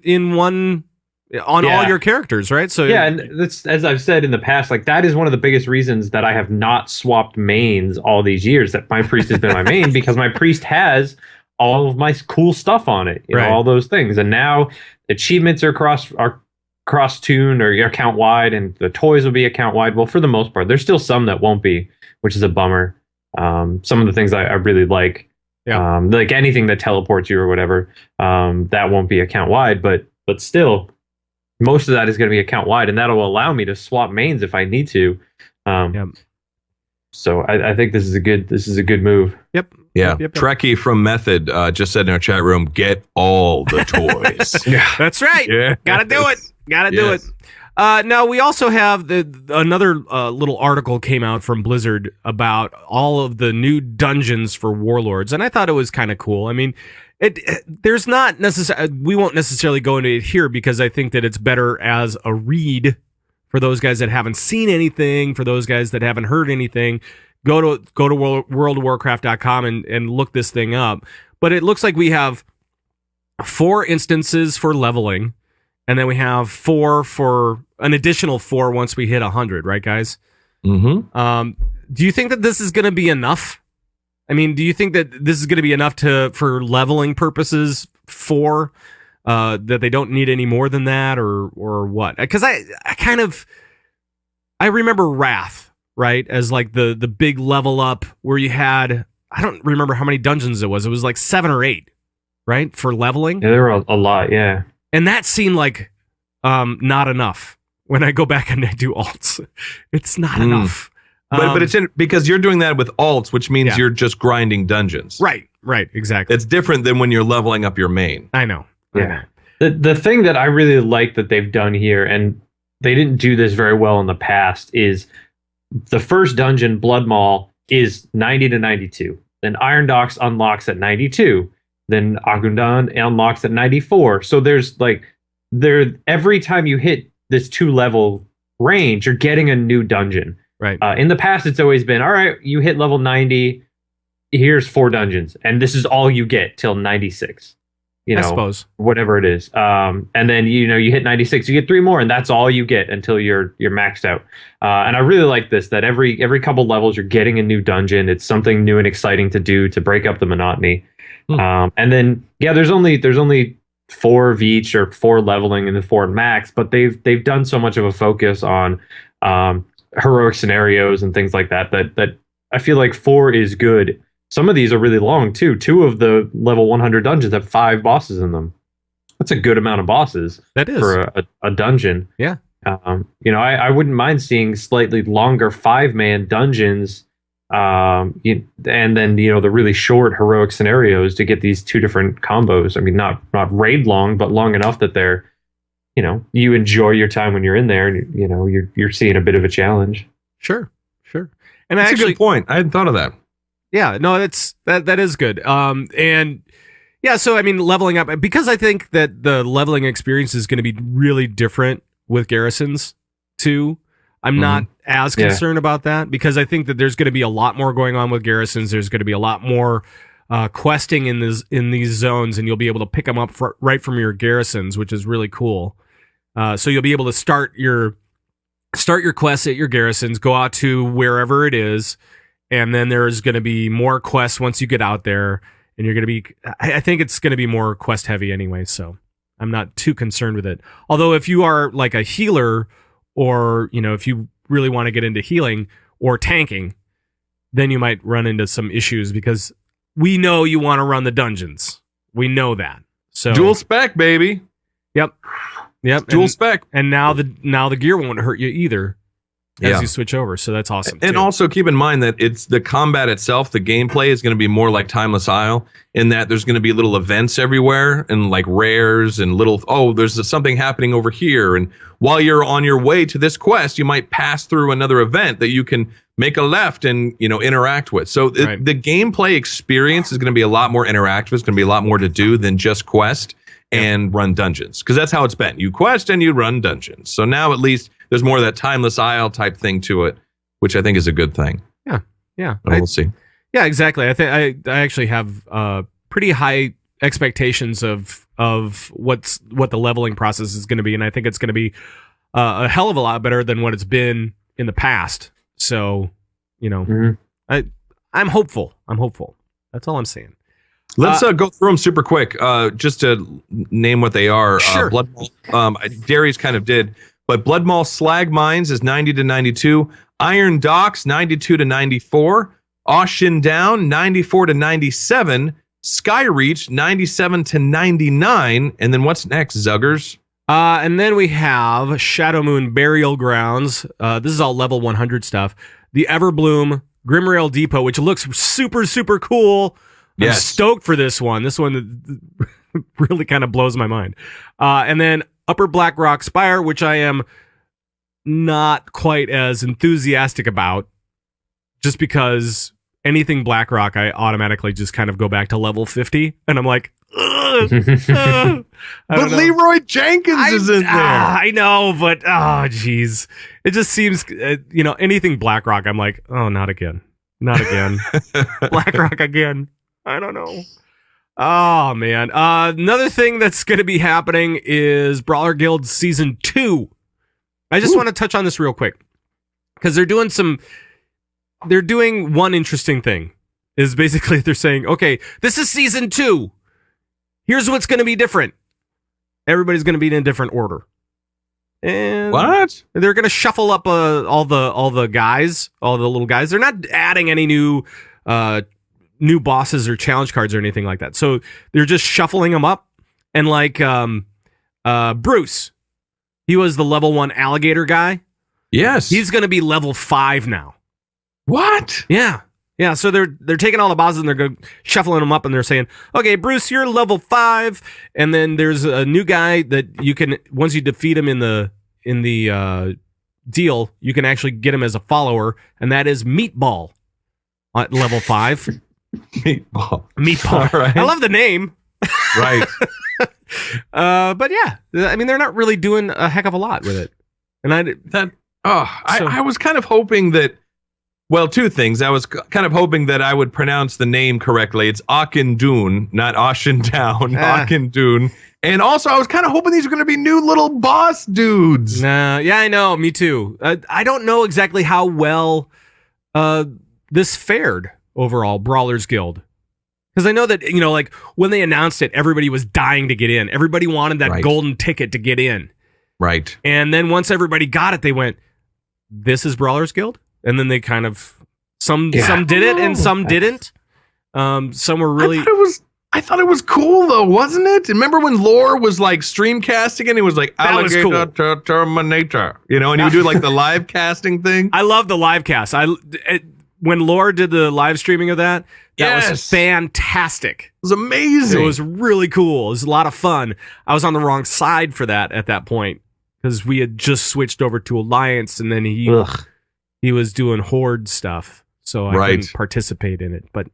all your characters, right? So yeah, and that's, as I've said in the past, like that is one of the biggest reasons that I have not swapped mains all these years. That my priest has been my main because my priest has all of my cool stuff on it, you know, all those things. And now achievements are cross-tune or account wide, and the toys will be account wide. Well, for the most part, there's still some that won't be, which is a bummer. Some of the things I really like, like anything that teleports you or whatever, that won't be account wide, but still, most of that is going to be account wide, and that'll allow me to swap mains if I need to. So I think this is a good move. Yep. Yeah. Trekkie from Method just said in our chat room, get all the toys. That's right. Yeah. Gotta do it. Do it. Now we also have another little article came out from Blizzard about all of the new dungeons for Warlords, and I thought it was kind of cool. I mean, there's not necessarily, we won't necessarily go into it here because I think that it's better as a read for those guys that haven't seen anything, for those guys that haven't heard anything. Go to worldofwarcraft.com and look this thing up. But it looks like we have 4 instances for leveling, and then we have 4 for an additional 4 once we hit 100, right, guys? Mm-hmm. Do you think that this is going to be enough? I mean, do you think that this is going to be enough for leveling purposes that they don't need any more than that, or what? Because I remember Wrath, right, as like the big level up where you had, I don't remember how many dungeons it was. It was like 7 or 8, right, for leveling. Yeah, there were a lot, yeah. And that seemed like not enough. When I go back and I do alts, it's not enough. But it's because you're doing that with alts, which means you're just grinding dungeons. Right, exactly. It's different than when you're leveling up your main. I know. The thing that I really like that they've done here, and they didn't do this very well in the past, is the first dungeon, Blood Maul, is 90 to 92. Then Iron Docks unlocks at 92. Then Agundan unlocks at 94. So there's every time you hit this 2-level range, you're getting a new dungeon. Right. In the past, it's always been, all right, you hit level 90, here's 4 dungeons, and this is all you get till 96. I suppose. Whatever it is. And then, you hit 96, you get 3 more, and that's all you get until you're maxed out. And I really like this, that every couple levels, you're getting a new dungeon. It's something new and exciting to do to break up the monotony. And then, there's only 4 of each, or 4 leveling and then 4 max, but they've done so much of a focus on heroic scenarios and things like that I feel like 4 is good. Some of these are really long too. 2 of the level 100 dungeons have 5 bosses in them. That's a good amount of bosses. That is for a dungeon. Yeah. I wouldn't mind seeing slightly longer 5-man dungeons, and then the really short heroic scenarios to get these 2 different combos. I mean, not raid long, but long enough that they're, you enjoy your time when you're in there, and you're seeing a bit of a challenge. Sure. And that's a good point. I hadn't thought of that. Yeah, no, that is good. And yeah, so I mean, leveling up, because I think that the leveling experience is going to be really different with Garrisons too. I'm not as concerned about that, because I think that there's going to be a lot more going on with Garrisons. There's going to be a lot more questing in these zones, and you'll be able to pick them up right from your Garrisons, which is really cool. So you'll be able to start your quests at your Garrisons, go out to wherever it is, and then there's going to be more quests once you get out there, and you're going to be, I think it's going to be more quest heavy anyway, so I'm not too concerned with it. Although if you are like a healer, or, if you really want to get into healing or tanking, then you might run into some issues, because we know you want to run the dungeons. We know that. So dual spec, baby. Yep. Dual spec. And now the gear won't hurt you either as you switch over. So that's awesome. And also keep in mind that it's the combat itself, the gameplay is going to be more like Timeless Isle, in that there's going to be little events everywhere, and like rares and little, there's something happening over here. And while you're on your way to this quest, you might pass through another event that you can make a left and, interact with. So the gameplay experience is going to be a lot more interactive. It's going to be a lot more to do than just quest and run dungeons, because that's how it's been. You quest and you run dungeons. So now at least there's more of that Timeless Isle type thing to it, which I think is a good thing. Yeah. But we'll see. Yeah, exactly. I think I actually have pretty high expectations of what the leveling process is going to be, and I think it's going to be a hell of a lot better than what it's been in the past. So, I'm hopeful. That's all I'm saying. Let's go through them super quick, just to name what they are. Sure. Blood Maul, Darius kind of did, but Blood Maul Slag Mines is 90 to 92. Iron Docks 92 to 94. Ashen Down 94 to 97. Skyreach 97 to 99. And then what's next, Zuggers? And then we have Shadow Moon Burial Grounds. This is all level 100 stuff. The Everbloom Grimrail Depot, which looks super, super cool. I'm stoked for this one. This one really kind of blows my mind. And then Upper Blackrock Spire, which I am not quite as enthusiastic about, just because anything Blackrock, I automatically just kind of go back to level 50, and I'm like, ugh, but Leroy Jenkins is in there. I know, but geez, it just seems, anything Blackrock, I'm like, oh, not again, Blackrock again. I don't know. Oh man, another thing that's going to be happening is Brawler Guild Season 2. I just want to touch on this real quick because they're doing one interesting thing. Is basically they're saying, okay, this is Season 2. Here's what's going to be different. Everybody's going to be in a different order. And what? They're going to shuffle up all the little guys. They're not adding any new bosses or challenge cards or anything like that. So they're just shuffling them up. And like Bruce, he was the level 1 alligator guy. Yes. He's going to be level 5 now. What? Yeah. Yeah, so they're taking all the bosses and they're shuffling them up, and they're saying, okay, Bruce, you're level 5, and then there's a new guy that you can, once you defeat him in the deal, you can actually get him as a follower, and that is Meatball at level 5. Meatball. All right. I love the name. Right. But yeah, I mean, they're not really doing a heck of a lot with it. And I was kind of hoping that, well, two things. I was kind of hoping that I would pronounce the name correctly. It's Auchindoun, not Ashen Down. Auchindoun. And also, I was kind of hoping these were going to be new little boss dudes. Yeah, I know. Me too. I don't know exactly how well this fared overall, Brawlers Guild. Because I know that, like when they announced it, everybody was dying to get in. Everybody wanted that golden ticket to get in. Right. And then once everybody got it, they went, this is Brawlers Guild? And then they kind of, some did it and some didn't. Some were really... I thought it was cool though, wasn't it? Remember when Lore was like stream casting and he was like alligator to Terminator, and he would do like the live casting thing? I love the live cast. When Lore did the live streaming of that was fantastic. It was amazing. It was really cool. It was a lot of fun. I was on the wrong side for that at that point because we had just switched over to Alliance, and then he was doing Horde stuff, so I couldn't participate in it. But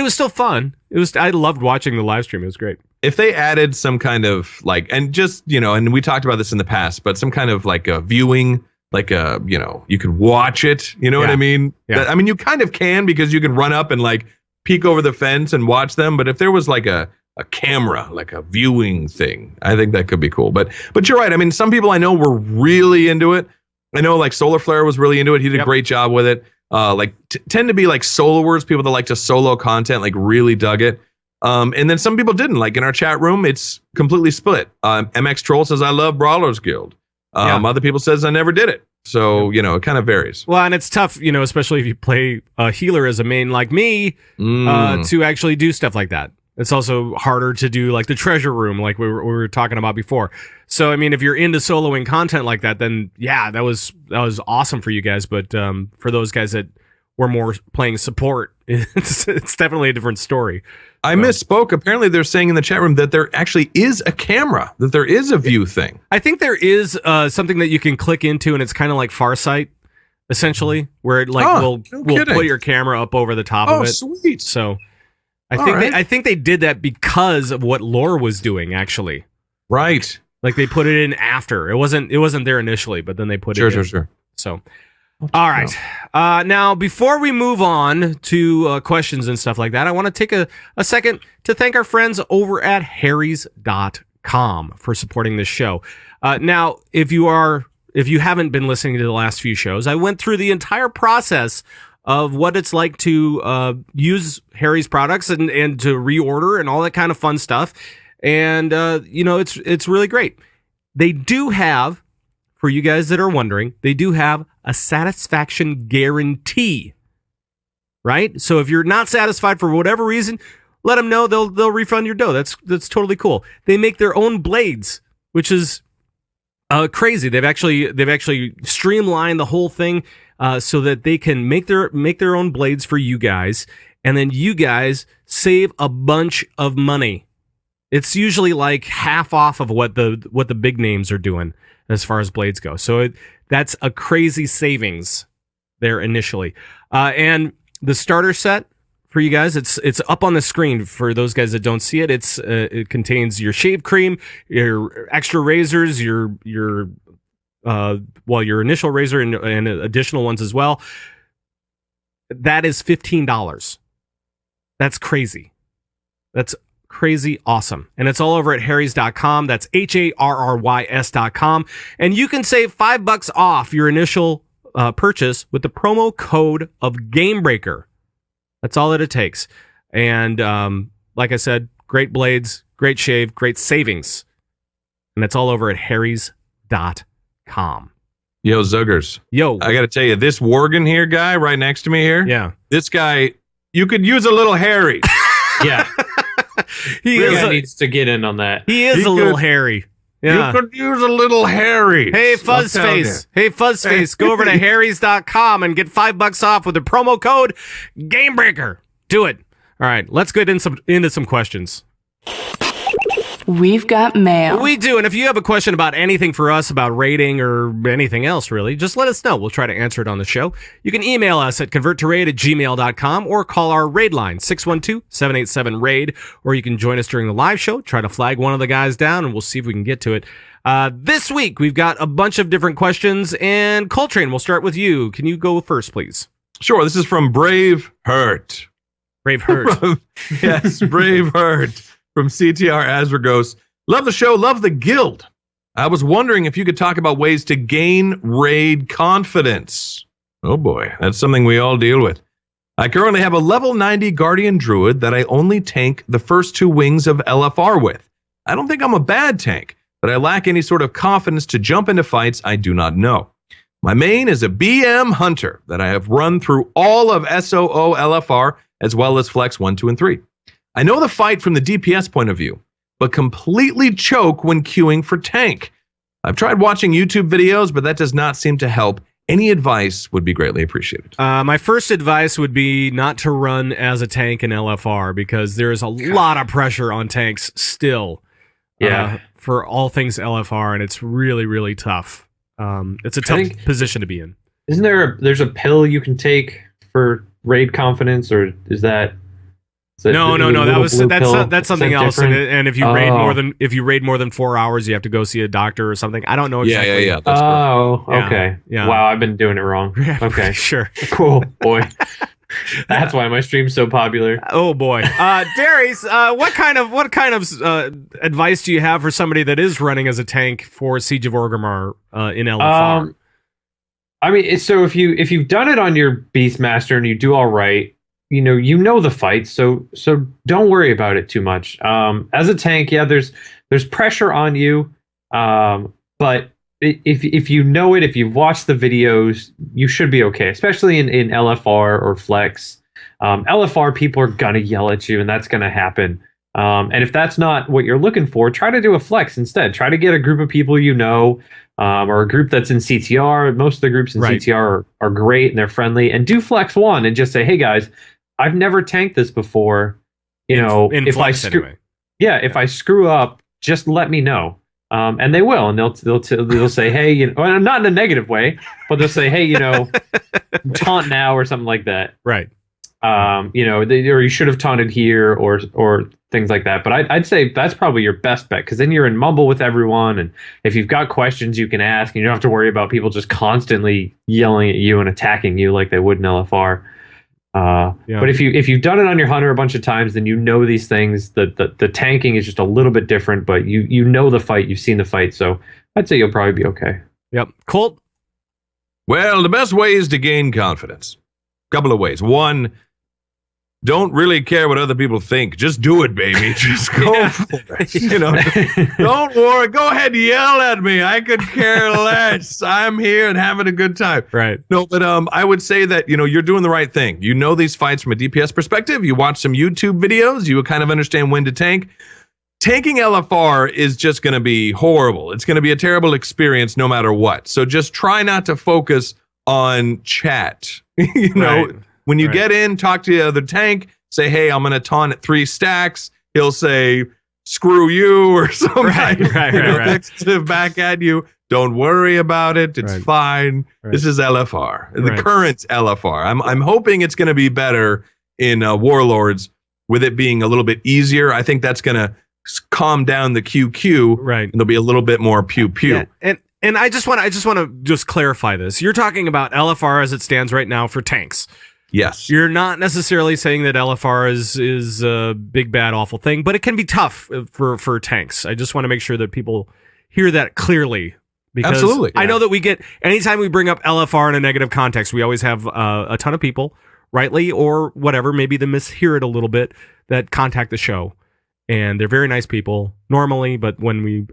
it was still fun. I loved watching the live stream. It was great. If they added some kind of and just and we talked about this in the past, but some kind of like a viewing. You could watch it. You know what I mean? Yeah. I mean, you kind of can because you can run up and like peek over the fence and watch them. But if there was like a camera, like a viewing thing, I think that could be cool. But you're right. I mean, some people I know were really into it. I know like Solar Flare was really into it. He did a great job with it. Tend to be like soloers, people that like to solo content, like really dug it. And then some people didn't. Like in our chat room, it's completely split. MX Troll says, I love Brawlers Guild. Other people says I never did it. So, it kind of varies. Well, and it's tough, especially if you play a healer as a main like me, to actually do stuff like that. It's also harder to do like the treasure room, like we were talking about before. So, I mean, if you're into soloing content like that, then that was awesome for you guys. But for those guys that were more playing support, it's definitely a different story. I misspoke. Apparently, they're saying in the chat room that there actually is a camera, that there is a view thing. I think there is something that you can click into, and it's kind of like Farsight, essentially, where it will put your camera up over the top of it. Oh, sweet. So I think they did that because of what Lore was doing, actually. Right. Like they put it in after. It wasn't there initially, but then they put it in. Sure. So. All right. Now, before we move on to questions and stuff like that, I want to take a second to thank our friends over at harrys.com for supporting this show. Now, if you haven't been listening to the last few shows, I went through the entire process of what it's like to use Harry's products and to reorder and all that kind of fun stuff. And it's really great. They do have, for you guys that are wondering, they do have a satisfaction guarantee. Right? So if you're not satisfied for whatever reason, let them know. They'll refund your dough. That's totally cool. They make their own blades, which is crazy. They've actually streamlined the whole thing so that they can make their own blades for you guys, and then you guys save a bunch of money. It's usually like half off of what the big names are doing as far as blades go. So that's a crazy savings there initially, and the starter set for you guys, it's up on the screen for those guys that don't see it. It contains your shave cream, your extra razors, your initial razor and additional ones as well. That is $15. That's crazy. That's crazy awesome. And it's all over at harrys.com. That's HARRYS.com. And you can save $5 off your initial purchase with the promo code of GameBreaker. That's all that it takes. And like I said, great blades, great shave, great savings. And it's all over at harrys.com. Yo, Zuggers. Yo. I got to tell you, this Worgen here guy right next to me here. Yeah. This guy, you could use a little Harry. Yeah. He needs to get in on that. He is a little hairy. Yeah. You could use a little Harry. Hey, Fuzzface. Go over to harrys.com and get $5 off with the promo code GameBreaker. Do it. All right, let's get into some questions. We've got mail. We do, and if you have a question about anything for us, about rating or anything else, really, just let us know. We'll try to answer it on the show. You can email us at converttoraid@gmail.com or call our raid line, 612-787-RAID, or you can join us during the live show, try to flag one of the guys down, and we'll see if we can get to it. This week, we've got a bunch of different questions, and Coltrane, we'll start with you. Can you go first, please? Sure, this is from Brave Hurt. Yes, Brave Hurt. From CTR Azragos. Love the show, love the guild. I was wondering if you could talk about ways to gain raid confidence. Oh boy, that's something we all deal with. I currently have a level 90 Guardian Druid that I only tank the first 2 wings of LFR with. I don't think I'm a bad tank, but I lack any sort of confidence to jump into fights I do not know. My main is a BM Hunter that I have run through all of SOO LFR as well as Flex 1, 2, and 3. I know the fight from the DPS point of view, but completely choke when queuing for tank. I've tried watching YouTube videos, but that does not seem to help. Any advice would be greatly appreciated. My first advice would be not to run as a tank in LFR because there is a lot of pressure on tanks still. For all things LFR, and it's really, really tough. It's a tough position to be in. Isn't there's a pill you can take for raid confidence, or is that? No. That's something else. And if you raid more than 4 hours, you have to go see a doctor or something. I don't know exactly. Yeah. Okay. Yeah. Wow, I've been doing it wrong. Okay, sure. Cool, boy. That's why my stream's so popular. Oh boy, Darius, what kind of advice do you have for somebody that is running as a tank for Siege of Orgrimmar in LFR? I mean, so if you've done it on your Beastmaster and you do all right. You know the fight, so don't worry about it too much. As a tank, there's pressure on you, but if you know it, if you've watched the videos, you should be okay. Especially in LFR or Flex. LFR people are gonna yell at you, and that's gonna happen. And if that's not what you're looking for, try to do a Flex instead. Try to get a group of people or a group that's in CTR. Most of the groups in CTR are great and they're friendly. And do Flex 1 and just say, hey guys, I've never tanked this before. If I screw up, just let me know. And they will, and they'll say, hey, not in a negative way, but they'll say, hey, taunt now or something like that. Right. Or you should have taunted here or things like that. But I'd say that's probably your best bet, because then you're in mumble with everyone, and if you've got questions, you can ask, and you don't have to worry about people just constantly yelling at you and attacking you like they would in LFR. But if you've done it on your hunter a bunch of times, then these things. The tanking is just a little bit different, but you know the fight, you've seen the fight, so I'd say you'll probably be okay. Yep. Colt? Well, the best way is to gain confidence. couple of ways. One, don't really care what other people think. Just do it, baby. Just go for it. You know, don't worry. Go ahead, yell at me. I could care less. I'm here and having a good time. Right. No, but I would say that, you know, you're doing the right thing. You know these fights from a DPS perspective. You watch some YouTube videos. You kind of understand when to tank. Tanking LFR is just going to be horrible. It's going to be a terrible experience no matter what. So just try not to focus on chat. You know, when you get in, talk to the other tank, say, hey, I'm going to taunt at 3 stacks. He'll say, screw you or something. Right. Back at you. Don't worry about it. It's fine. This is LFR. The current LFR. I'm hoping it's going to be better in Warlords with it being a little bit easier. I think that's going to calm down the QQ. Right. And there'll be a little bit more pew pew. Yeah. And I just want to clarify this. You're talking about LFR as it stands right now for tanks. Yes. You're not necessarily saying that LFR is a big, bad, awful thing, but it can be tough for tanks. I just want to make sure that people hear that clearly. Because absolutely. I know that we get, anytime we bring up LFR in a negative context, we always have a ton of people, rightly or whatever, maybe they mishear it a little bit, that contact the show. And they're very nice people normally, but when we...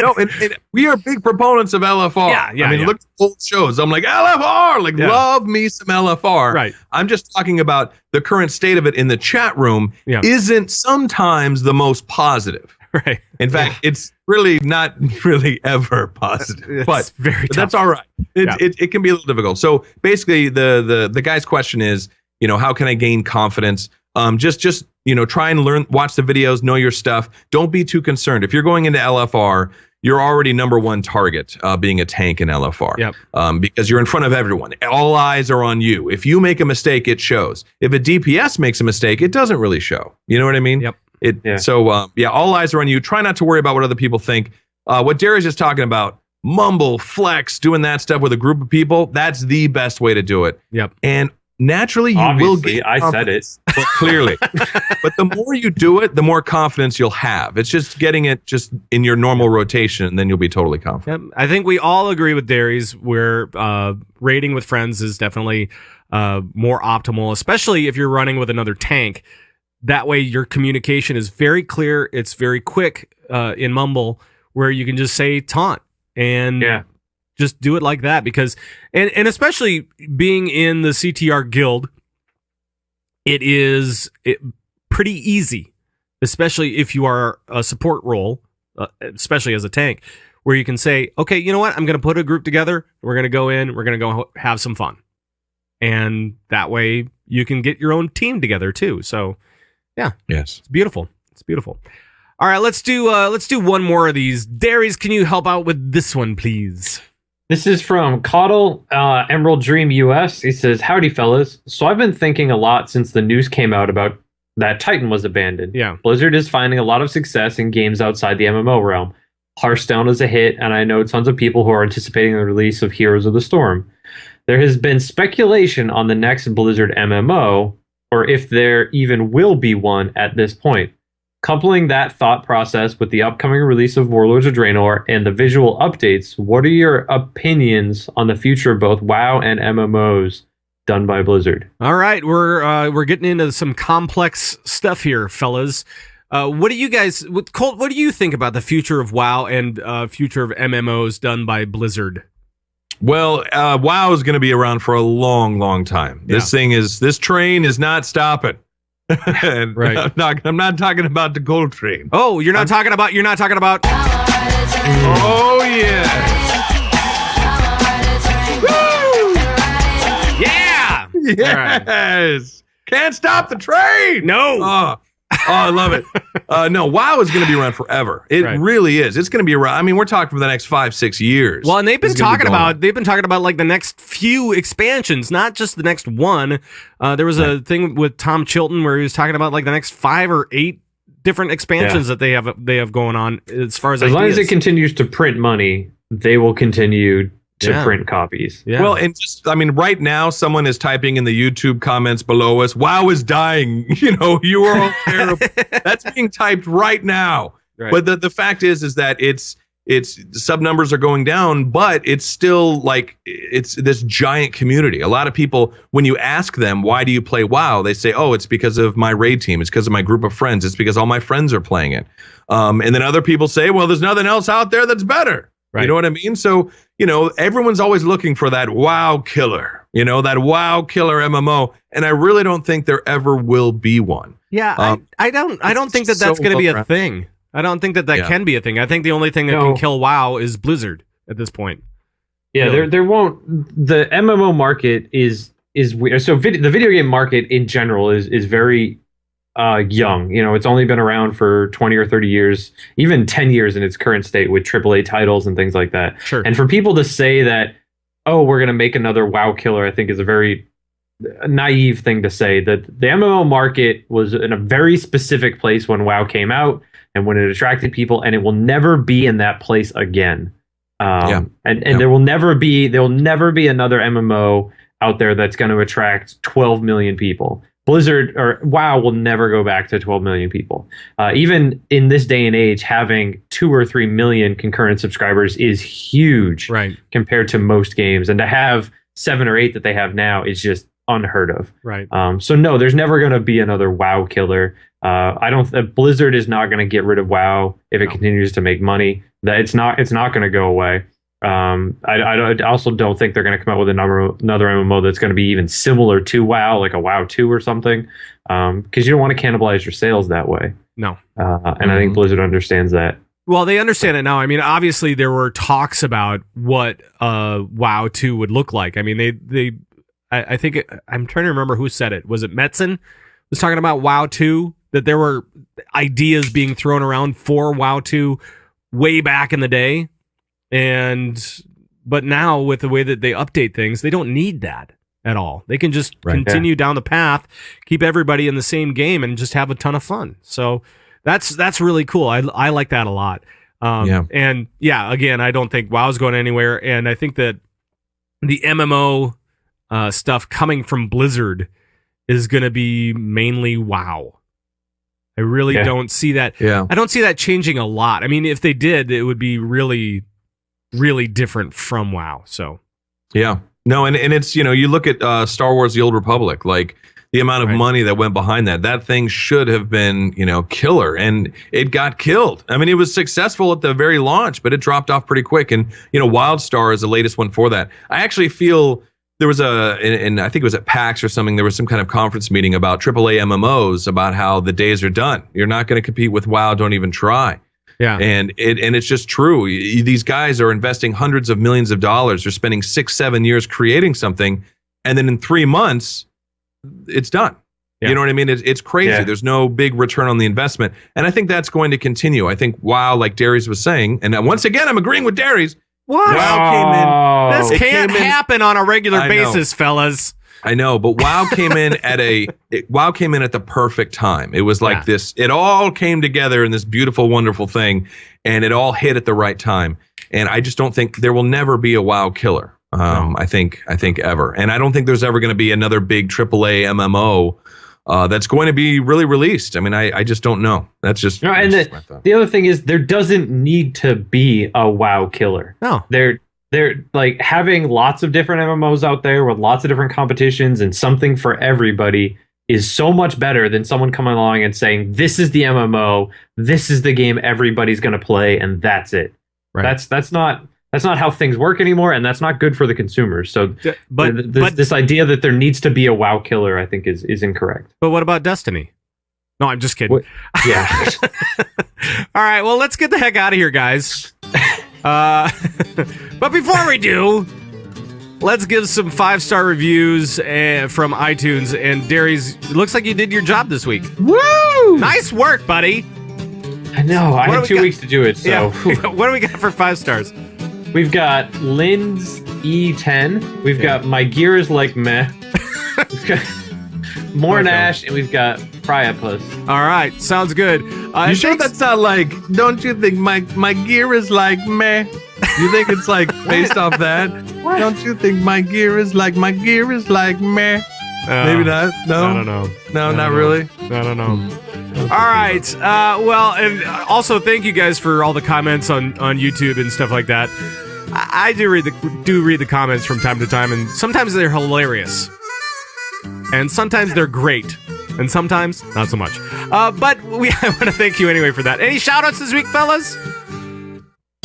No, and we are big proponents of LFR. I mean, look at old shows. I'm like, LFR, love me some LFR. Right. I'm just talking about the current state of it in the chat room isn't sometimes the most positive. Right. In fact, it's really not really ever positive. But that's all right. It can be a little difficult. So basically, the guy's question is, you know, how can I gain confidence? Just you know, try and learn, watch the videos, know your stuff. Don't be too concerned. If you're going into LFR, you're already number one target, being a tank in LFR. Yep. Because you're in front of everyone. All eyes are on you. If you make a mistake, it shows. If a DPS makes a mistake, it doesn't really show. You know what I mean? Yep. So all eyes are on you. Try not to worry about what other people think. What Darius is talking about, mumble, flex, doing that stuff with a group of people, that's the best way to do it. Yep. And naturally, you will get confidence. I said it. Well, clearly. But the more you do it, the more confidence you'll have. It's just getting it just in your normal rotation, and then you'll be totally confident. Yep. I think we all agree with Darius where raiding with friends is definitely more optimal, especially if you're running with another tank. That way, your communication is very clear. It's very quick in Mumble, where you can just say taunt and just do it like that. Because, and especially being in the CTR guild, it is pretty easy, especially if you are a support role, especially as a tank, where you can say, okay, you know what? I'm going to put a group together. We're going to go in. We're going to go have some fun. And that way you can get your own team together too. So, yeah. Yes. It's beautiful. It's beautiful. All right, let's do one more of these. Darius, can you help out with this one, please? This is from Coddle, Emerald Dream US. He says, howdy, fellas. So I've been thinking a lot since the news came out about that Titan was abandoned. Yeah. Blizzard is finding a lot of success in games outside the MMO realm. Hearthstone is a hit, and I know tons of people who are anticipating the release of Heroes of the Storm. There has been speculation on the next Blizzard MMO, or if there even will be one at this point. Coupling that thought process with the upcoming release of Warlords of Draenor and the visual updates, what are your opinions on the future of both WoW and MMOs done by Blizzard? All right, we're getting into some complex stuff here, fellas. What do you guys, Colt? What do you think about the future of WoW and future of MMOs done by Blizzard? Well, WoW is going to be around for a long, long time. Yeah. This train is not stopping. And right. I'm not talking about the gold train. Oh, you're not talking about. Oh yeah. Woo! Yeah. Yes. Right. Can't stop the train. No. Oh, I love it. No, WoW is going to be around forever. It really is. It's going to be around. I mean, we're talking for the next 5-6 years. Well, and they've been talking about like the next few expansions, not just the next one. There was a thing with Tom Chilton where he was talking about like the next 5 or 8 different expansions that they have going on. As far as long as it continues to print money, they will continue to print copies. Yeah. Well, and just, I mean, right now, someone is typing in the YouTube comments below us, WoW is dying. You know, you are all terrible. That's being typed right now. Right. But the fact is that sub numbers are going down, but it's still like it's this giant community. A lot of people, when you ask them, why do you play WoW? They say, oh, it's because of my raid team. It's because of my group of friends. It's because all my friends are playing it. And then other people say, well, there's nothing else out there that's better. Right. You know what I mean? So, everyone's always looking for that WoW killer, that WoW killer MMO. And I really don't think there ever will be one. Yeah, I don't think that's going to be a thing. I don't think that can be a thing. I think the only thing that can kill WoW is Blizzard at this point. Yeah, really. there won't. The MMO market is weird. So the video game market in general is very young. It's only been around for 20 or 30 years, even 10 years in its current state with AAA titles and things like that. Sure. And for people to say that, oh, we're going to make another WoW killer, I think is a very naive thing to say. That the MMO market was in a very specific place when WoW came out and when it attracted people, and it will never be in that place again. And there will never be another MMO out there that's going to attract 12 million people. Blizzard or WoW will never go back to 12 million people. Even in this day and age, having 2 or 3 million concurrent subscribers is huge, right, compared to most games. And to have 7 or 8 that they have now is just unheard of. Right. So no, there's never going to be another WoW killer. Blizzard is not going to get rid of WoW if it continues to make money. That it's not going to go away. I also don't think they're going to come out with another MMO that's going to be even similar to WoW, like a WoW 2 or something, because you don't want to cannibalize your sales that way. No. And I think Blizzard understands that. Well, they understand it now. I mean, obviously there were talks about what WoW 2 would look like. I mean, I think I'm trying to remember who said it. Was it Metzen was talking about WoW 2? That there were ideas being thrown around for WoW 2 way back in the day. But now with the way that they update things, they don't need that at all. They can just continue down the path, keep everybody in the same game, and just have a ton of fun. So that's really cool. I like that a lot. And again, I don't think WoW's going anywhere. And I think that the MMO stuff coming from Blizzard is going to be mainly WoW. I really don't see that. Yeah. I don't see that changing a lot. I mean, if they did, it would be really, really different from WoW. So, yeah, no, and it's you look at Star Wars: The Old Republic, like the amount of money that went behind that thing should have been killer, and it got killed. I mean, it was successful at the very launch, but it dropped off pretty quick. And WildStar is the latest one for that. I actually feel. There was and I think it was at PAX or something, there was some kind of conference meeting about AAA MMOs, about how the days are done. You're not going to compete with WoW, don't even try. Yeah. And it's just true. These guys are investing hundreds of millions of dollars. They're spending 6-7 years creating something, and then in 3 months, it's done. Yeah. You know what I mean? It's crazy. Yeah. There's no big return on the investment. And I think that's going to continue. I think WoW, like Darius was saying, and once again, I'm agreeing with Darius. What? WoW came in. This can't happen on a regular basis, fellas. I know, but WoW came in at the perfect time. It was like this. It all came together in this beautiful, wonderful thing, and it all hit at the right time. And I just don't think there will never be a WoW killer. I think ever, and I don't think there's ever going to be another big AAA MMO that's going to be really released. I mean, I just don't know. That's just no. And the other thing is, there doesn't need to be a WoW killer. No, they're like having lots of different MMOs out there with lots of different competitions and something for everybody is so much better than someone coming along and saying, this is the MMO, this is the game everybody's going to play, and that's it. Right. That's not how things work anymore, and that's not good for the consumers. So, but this idea that there needs to be a WoW killer, I think, is incorrect. But what about Destiny? No, I'm just kidding. Yeah. All right, well, let's get the heck out of here, guys. But before we do, let's give some 5-star reviews from iTunes. And Darius, it looks like you did your job this week. Woo! Nice work, buddy. I know. I had 2 weeks to do it. So, yeah. What do we got for 5 stars? We've got Lynn's E10. We've got My Gear is Like Meh. We've got Mornash, and we've got Priapus. All right, sounds good. You sure that's not like, don't you think my gear is like meh? You think it's like based off that? What? Don't you think my gear is like meh? Maybe not. No? I don't know. No, not really. I don't know. All right. Well, and also thank you guys for all the comments on YouTube and stuff like that. I do read the comments from time to time, and sometimes they're hilarious, and sometimes they're great, and sometimes not so much. But I want to thank you anyway for that. Any shout-outs this week, fellas?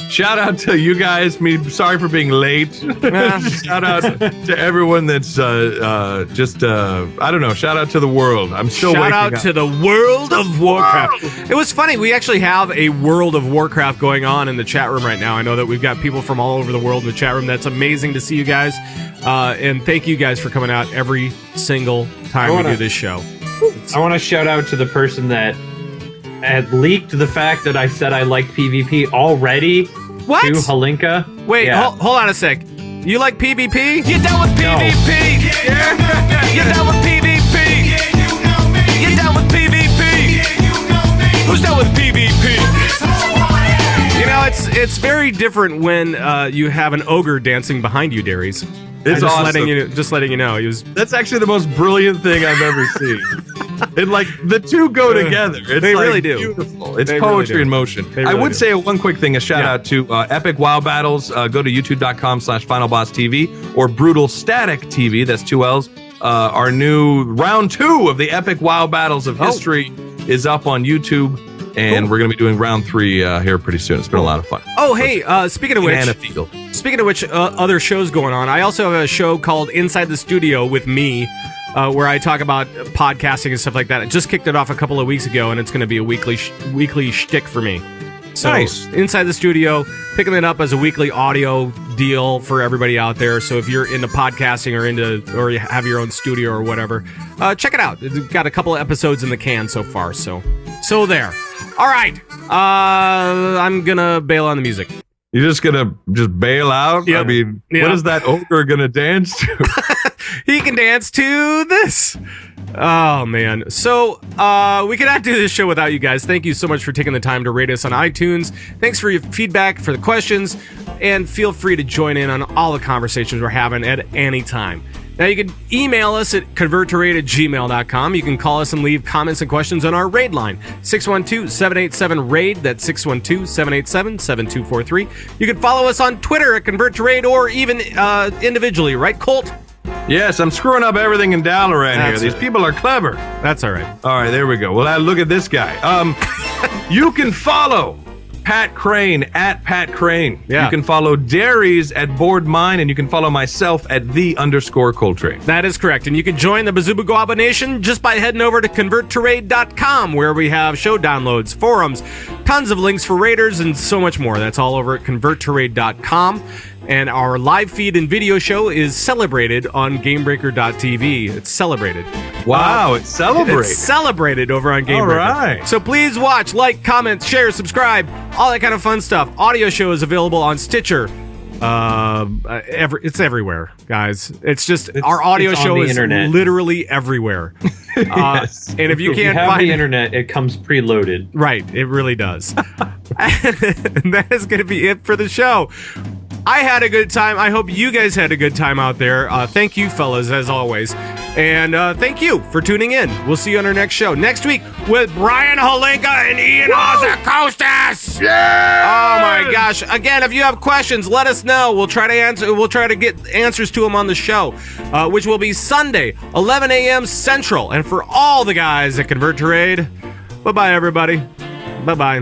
Shout out to you guys. Sorry for being late. Shout out to everyone that's I don't know. Shout out to the world. I'm still waking up. Shout out to the World of Warcraft. It was funny. We actually have a World of Warcraft going on in the chat room right now. I know that we've got people from all over the world in the chat room. That's amazing to see you guys. And thank you guys for coming out every single time we do this show. I want to shout out to the person that had leaked the fact that I said I liked PvP already. What? To Halinka. Wait, yeah. hold on a sec. You like PvP? You're down with PvP. Yeah. You're down with PvP. Yeah, you know me. You're down with PvP. Yeah, you know me. Who's down with PvP? You know, it's very different when you have an ogre dancing behind you, Darius. It's awesome. Just letting you know. That's actually the most brilliant thing I've ever seen. And like the two go together. It's they like really do. Beautiful. It's poetry in motion. I would say one quick thing, a shout out to Epic WoW Battles. Go to youtube.com/FinalBossTV or Brutal Static TV. That's 2 L's. Our new round 2 of the Epic WoW Battles of History is up on YouTube. And we're going to be doing round 3 here pretty soon. It's been a lot of fun. Oh, hey, speaking of which, other shows going on, I also have a show called Inside the Studio with me, where I talk about podcasting and stuff like that. I just kicked it off a couple of weeks ago, and it's going to be a weekly shtick for me. So, nice. Inside the Studio, picking it up as a weekly audio deal for everybody out there. So if you're into podcasting or you have your own studio or whatever, check it out. We've got a couple of episodes in the can so far. So there. All right. I'm gonna bail on the music. You're just gonna bail out? Yep. I mean, what is that ogre gonna dance to? He can dance to this. Oh, man. So, we cannot do this show without you guys. Thank you so much for taking the time to rate us on iTunes. Thanks for your feedback, for the questions, and feel free to join in on all the conversations we're having at any time. Now, you can email us at converttorade@gmail.com. You can call us and leave comments and questions on our raid line, 612-787-RAID. That's 612-787-7243. You can follow us on Twitter at converttorade or even individually, right, Colt? Yes, I'm screwing up everything in Dalaran here. These people are clever. That's all right. All right, there we go. Well, look at this guy. You can follow Pat Crane at Pat Crane. Yeah. You can follow Darius at Board Mine, and you can follow myself at _Coltrane. That is correct. And you can join the Bazooba Nation just by heading over to converttorade.com, where we have show downloads, forums, tons of links for raiders, and so much more. That's all over at converttorade.com. And our live feed and video show is celebrated on GameBreaker.tv. It's celebrated. Wow, it's celebrated. It's celebrated over on GameBreaker. All right. So please watch, like, comment, share, subscribe, all that kind of fun stuff. Audio show is available on Stitcher. It's everywhere, guys. It's our audio show is internet. Literally everywhere. Yes. And if you can't have find the internet, it comes preloaded. Right, it really does. And that is going to be it for the show. I had a good time. I hope you guys had a good time out there. Thank you, fellas, as always. And thank you for tuning in. We'll see you on our next show next week with Brian Halinka and Ian Ozakostas. Yeah! Oh my gosh! Again, if you have questions, let us know. We'll try to answer. We'll try to get answers to them on the show, which will be Sunday, 11 a.m. Central. And for all the guys that Convert to Raid, bye bye, everybody. Bye bye.